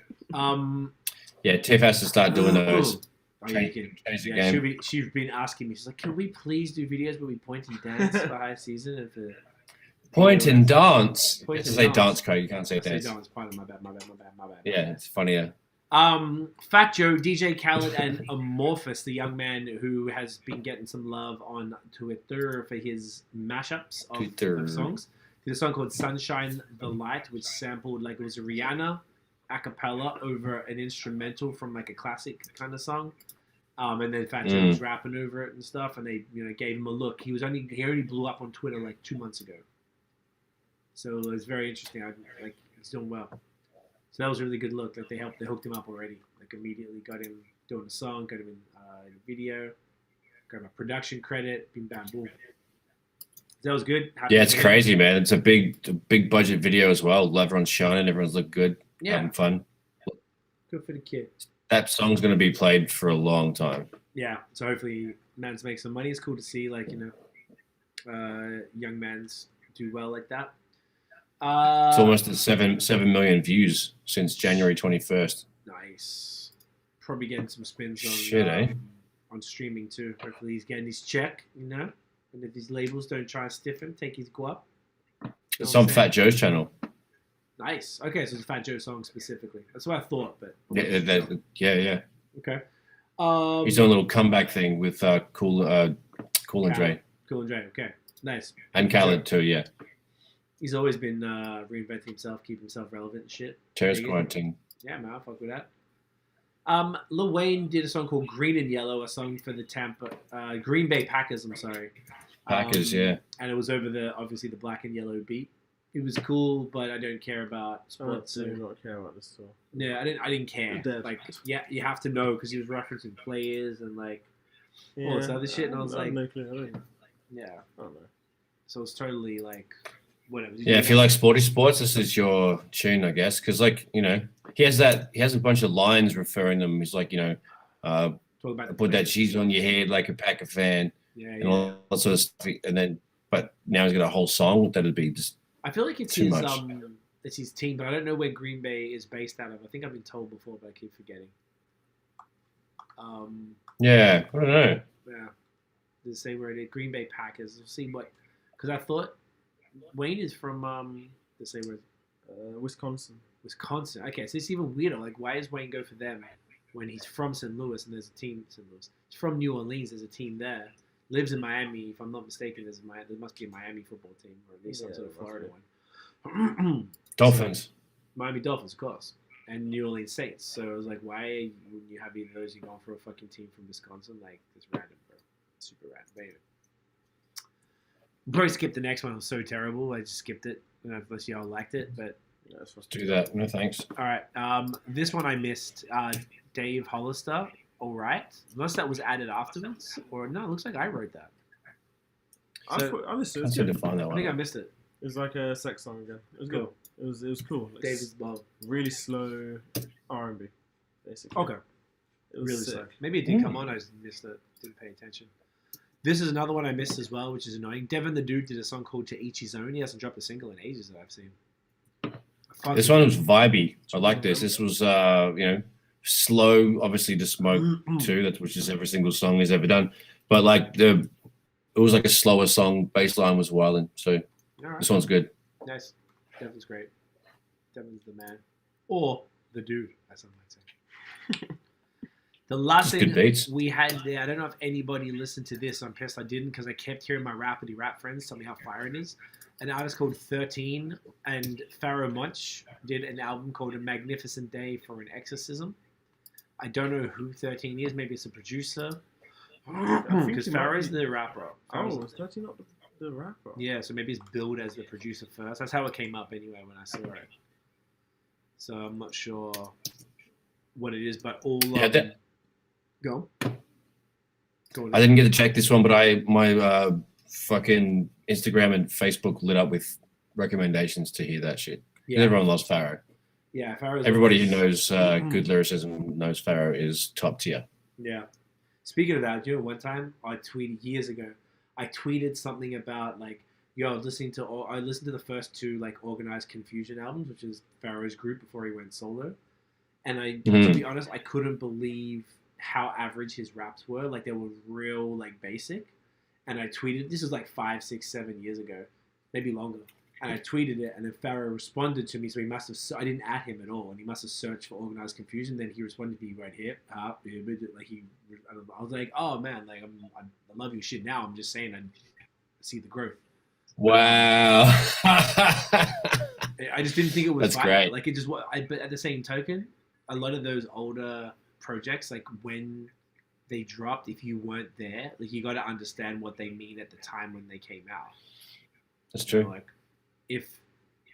Yeah, Tiff has to start doing those. Oh, yeah, you can. Change the Yeah, game. she's been asking me. She's like, "Can we please do videos where we point and dance for high season and for Point and dance. Point You have to and say dance. dance code. You can't say Say dance. dance? Pardon, my bad. Yeah, it's funnier. Fat Joe, DJ Khaled, and Amorphous, the young man who has been getting some love on Twitter for his mashups of songs. Did a song called Sunshine the Light, which sampled like it was a Rihanna a cappella over an instrumental from like a classic kind of song. And then Fat Joe was rapping over it and stuff, and they gave him a look. He only blew up on Twitter like 2 months ago. So it was very interesting. Like he's doing well. So that was a really good look. Like they hooked him up already. Like immediately got him doing a song, got him in a video, got him a production credit. Bing bam boom. So that was good. Happy Yeah, it's to hear. crazy, man. It's a big budget video as well. Everyone's shining. Everyone's look good. Yeah, Having fun. good for the kid. That song's going to be played for a long time. Yeah, so hopefully man's make some money. It's cool to see, like, young man's do well like that. It's almost at 7 million views since January 21st. Nice. Probably getting some spins on streaming too. Hopefully he's getting his check, And if these labels don't try and stiffen, take his guap. It's on Fat Joe's channel. Nice. Okay, so it's a Fat Joe song specifically. That's what I thought, but yeah. Okay. He's doing a little comeback thing with Cool and Dre. Cool and Dre. Okay, nice. And Khaled too. Yeah. He's always been reinventing himself, keeping himself relevant and shit. Terror Squad team. Yeah, man, I fuck with that. Lil Wayne did a song called Green and Yellow, a song for the Green Bay Packers. I'm sorry. Packers, yeah. And it was over obviously the black and yellow beat. It was cool, but I don't care about sports. I do not care about this song. Yeah, I didn't care. Like, yeah, you have to know because he was referencing players and like all this other shit, and I was like, no clue. Yeah, I don't know. So it's totally like whatever. Yeah, if you like sports, this is your tune, I guess, because like he has a bunch of lines referring them. He's like put that cheese on your head like a Packer fan, and all that sort of stuff. And then, but now he's got a whole song that'd be just. I feel like it's too his much. It's his team, but I don't know where Green Bay is based out of. I think I've been told before, but I keep forgetting. Yeah, I don't know. Yeah, does it say where it is? Green Bay Packers. We'll see what, because I thought Wayne is from does it say where? Wisconsin. Wisconsin. Okay, so it's even weirder. Like, why does Wayne go for them when he's from St. Louis and there's a team St. Louis? He's from New Orleans. There's a team there. Lives in Miami, if I'm not mistaken. There must be a Miami football team, or at least some sort of Florida one. Dolphins. Miami Dolphins, of course, and New Orleans Saints. So I was like, why when you have either of those, you're going for a fucking team from Wisconsin? Like, it's random, bro. Super random. But anyway. Probably skip the next one. It was so terrible. I just skipped it. I don't know if y'all liked it, but Yeah, that's what's Do that. No thanks. all right. This one I missed. Dave Hollister. All right. Unless that was added afterwards, or no, it looks like I wrote that. I listened. That's It hard was to find that I think I one. mist it. like a sex song again. It was good. Cool. It was cool. Like, David's Bob. really slow R&B, basically. Okay. It was Really sick. slow. Maybe it did come on. I just missed it. Didn't pay attention. This is another one I missed as well, which is annoying. Devin the Dude did a song called To Each His Own. He hasn't dropped a single in ages that I've seen. This one was vibey. I like this. This was slow, obviously to smoke too. That's which is every single song he's ever done. But like it was like a slower song. Bass line was wilding. So All right. this one's good. Nice. Devin's great. Devin's the man. Or the dude, as some might say. The last Just good thing beats. we had there, I don't know if anybody listened to this. I'm pissed I didn't because I kept hearing my rappity rap friends tell me how fire it is. An artist called 13 and Pharaoh Munch did an album called A Magnificent Day for an Exorcism. I don't know who 13 is. Maybe it's a producer. Because Pharaoh's the rapper. Oh, is that not the rapper? Yeah, so maybe it's billed as the producer first. That's how it came up anyway when I saw it. So I'm not sure what it is, but all Go. I didn't get to check this one, but my fucking Instagram and Facebook lit up with recommendations to hear that shit. Yeah. Everyone loves Pharaoh. Yeah, Pharaoh's Everybody who knows good lyricism knows Pharaoh is top tier. Yeah. Speaking of that, one time I tweeted years ago, I tweeted something about like, I listened to the first two like Organized Confusion albums, which is Pharaoh's group before he went solo. And to be honest, I couldn't believe how average his raps were. Like they were real like basic. And I tweeted, this is like 5, 6, 7 years ago, maybe longer. And I tweeted it, and then Pharaoh responded to me. So he must have, I didn't add him at all, and he must have searched for Organized Confusion. Then he responded to me right here. I was like, oh man, like I love your shit now. I'm just saying, I see the growth. Wow. I just didn't think it was. That's great. Like it just. But at the same token, a lot of those older projects, like when they dropped, if you weren't there, like you got to understand what they mean at the time when they came out. That's true. Like if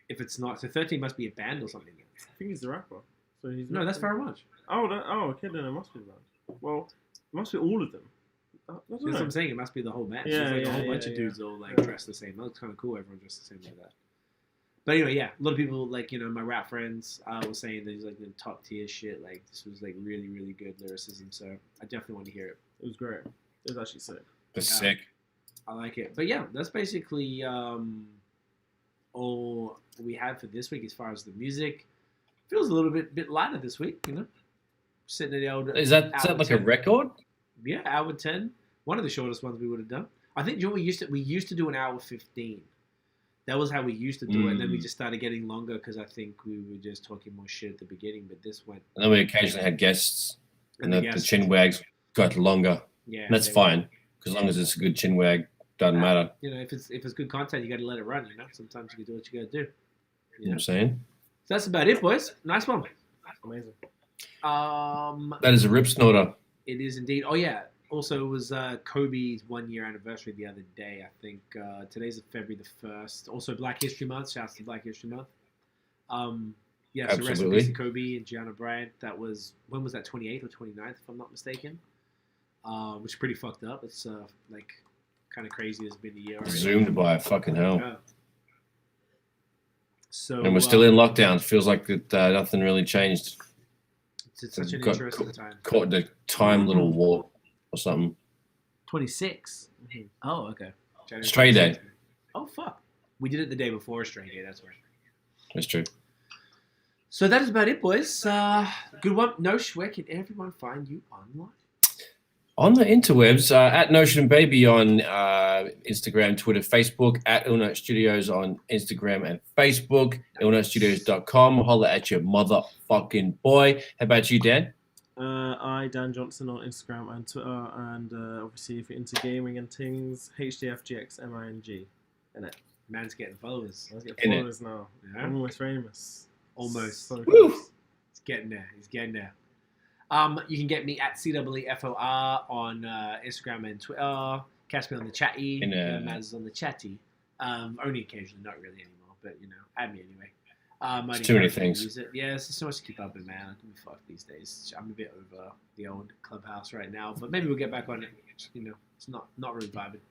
it's not, so 13 must be a band or something. I think he's the rapper. So he's No, that's Pharaoh Munch. Okay, then it must be that. Well, it must be all of them. That's That's what I'm saying. It must be the whole band. Yeah, It's like a whole yeah, bunch of yeah. dudes all like dressed the same. That looks kind of cool. Everyone dressed the same like that. But anyway, yeah, a lot of people like my rap friends were saying that he's like the top tier shit. Like this was like really really good lyricism. So I definitely want to hear it. It was great. It was actually sick. That's sick. I like it. But yeah, that's basically all we had for this week as far as the music. Feels a little bit lighter this week, you know. Sitting at the old. Is that like 10. A record? Yeah, hour 10. One of the shortest ones we would have done. I think, we used to do an hour 15. That was how we used to do it. And then we just started getting longer because I think we were just talking more shit at the beginning. But this went. And then we occasionally had guests, and the chin wags got longer. Yeah, and that's fine, because as long as it's a good chin wag, doesn't matter. You know, if it's good content, you got to let it run. You know, sometimes you can do what you got to do. You know what I'm saying? So that's about it, boys. Nice one. Amazing. That is a rip snorter. It is indeed. Oh yeah. Also, it was Kobe's 1 year anniversary the other day. I think today's February the 1st. Also, Black History Month. Shouts to Black History Month. Yeah, so rest in peace to Kobe and Gianna Bryant. That was, when was that? 28th or 29th, if I'm not mistaken. Which is pretty fucked up. It's like kind of crazy. It's been a year already. Zoomed by fucking hell. Yeah. So, and we're still in lockdown. It feels like that nothing really changed. It's such an interesting time. Caught the time little warp or something. 26. Oh, okay. Stray Day. Oh, fuck. We did it the day before Stray Day. That's right. That's true. So that is about it, boys. Good one. Nosh, where can everyone find you online? On the interwebs, at Notion Baby on Instagram, Twitter, Facebook, at Illnote Studios on Instagram and Facebook, illnotestudios.com. Holla at your motherfucking boy. How about you, Dan? Dan Johnson on Instagram and Twitter, and obviously if you're into gaming and things, HDFGXMING. Innit? Man's getting followers. Man's getting followers now. Yeah. I'm almost famous. Almost. So close. He's getting there. He's getting there. You can get me at CWEFOR on Instagram and Twitter. Catch me on the chatty. Maz on the chatty. Only occasionally, not really anymore, but you know, add me anyway. It's too many things. Use it. Yeah, it's just so much to keep up with, man. I can be fucked these days. I'm a bit over the old Clubhouse right now, but maybe we'll get back on it. You know, it's not really vibing.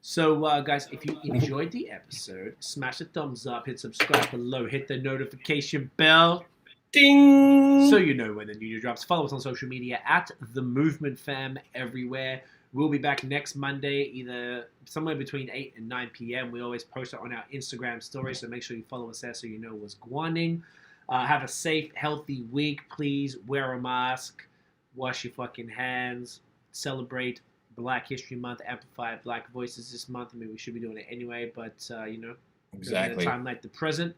So, guys, if you enjoyed the episode, smash the thumbs up, hit subscribe below, hit the notification bell. Ding! So you know when the new year drops. Follow us on social media at The Movement Fam everywhere. We'll be back next Monday, either somewhere between 8 and 9 p.m. We always post it on our Instagram story, so make sure you follow us there so you know what's going on. Have a safe, healthy week. Please wear a mask. Wash your fucking hands. Celebrate Black History Month. Amplify Black voices this month. I mean, we should be doing it anyway, but, you know, exactly. In a time like the present.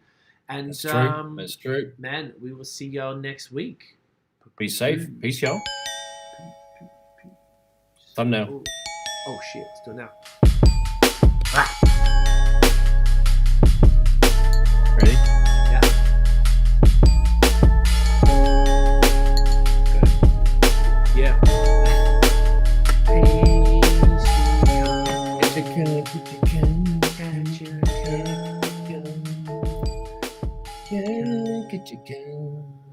And, that's true. That's true. Man, we will see y'all next week. Be safe. Peace, y'all. Thumbnail. Oh shit, let's do it now. Ready? Yeah. Good. Yeah. Get your gun.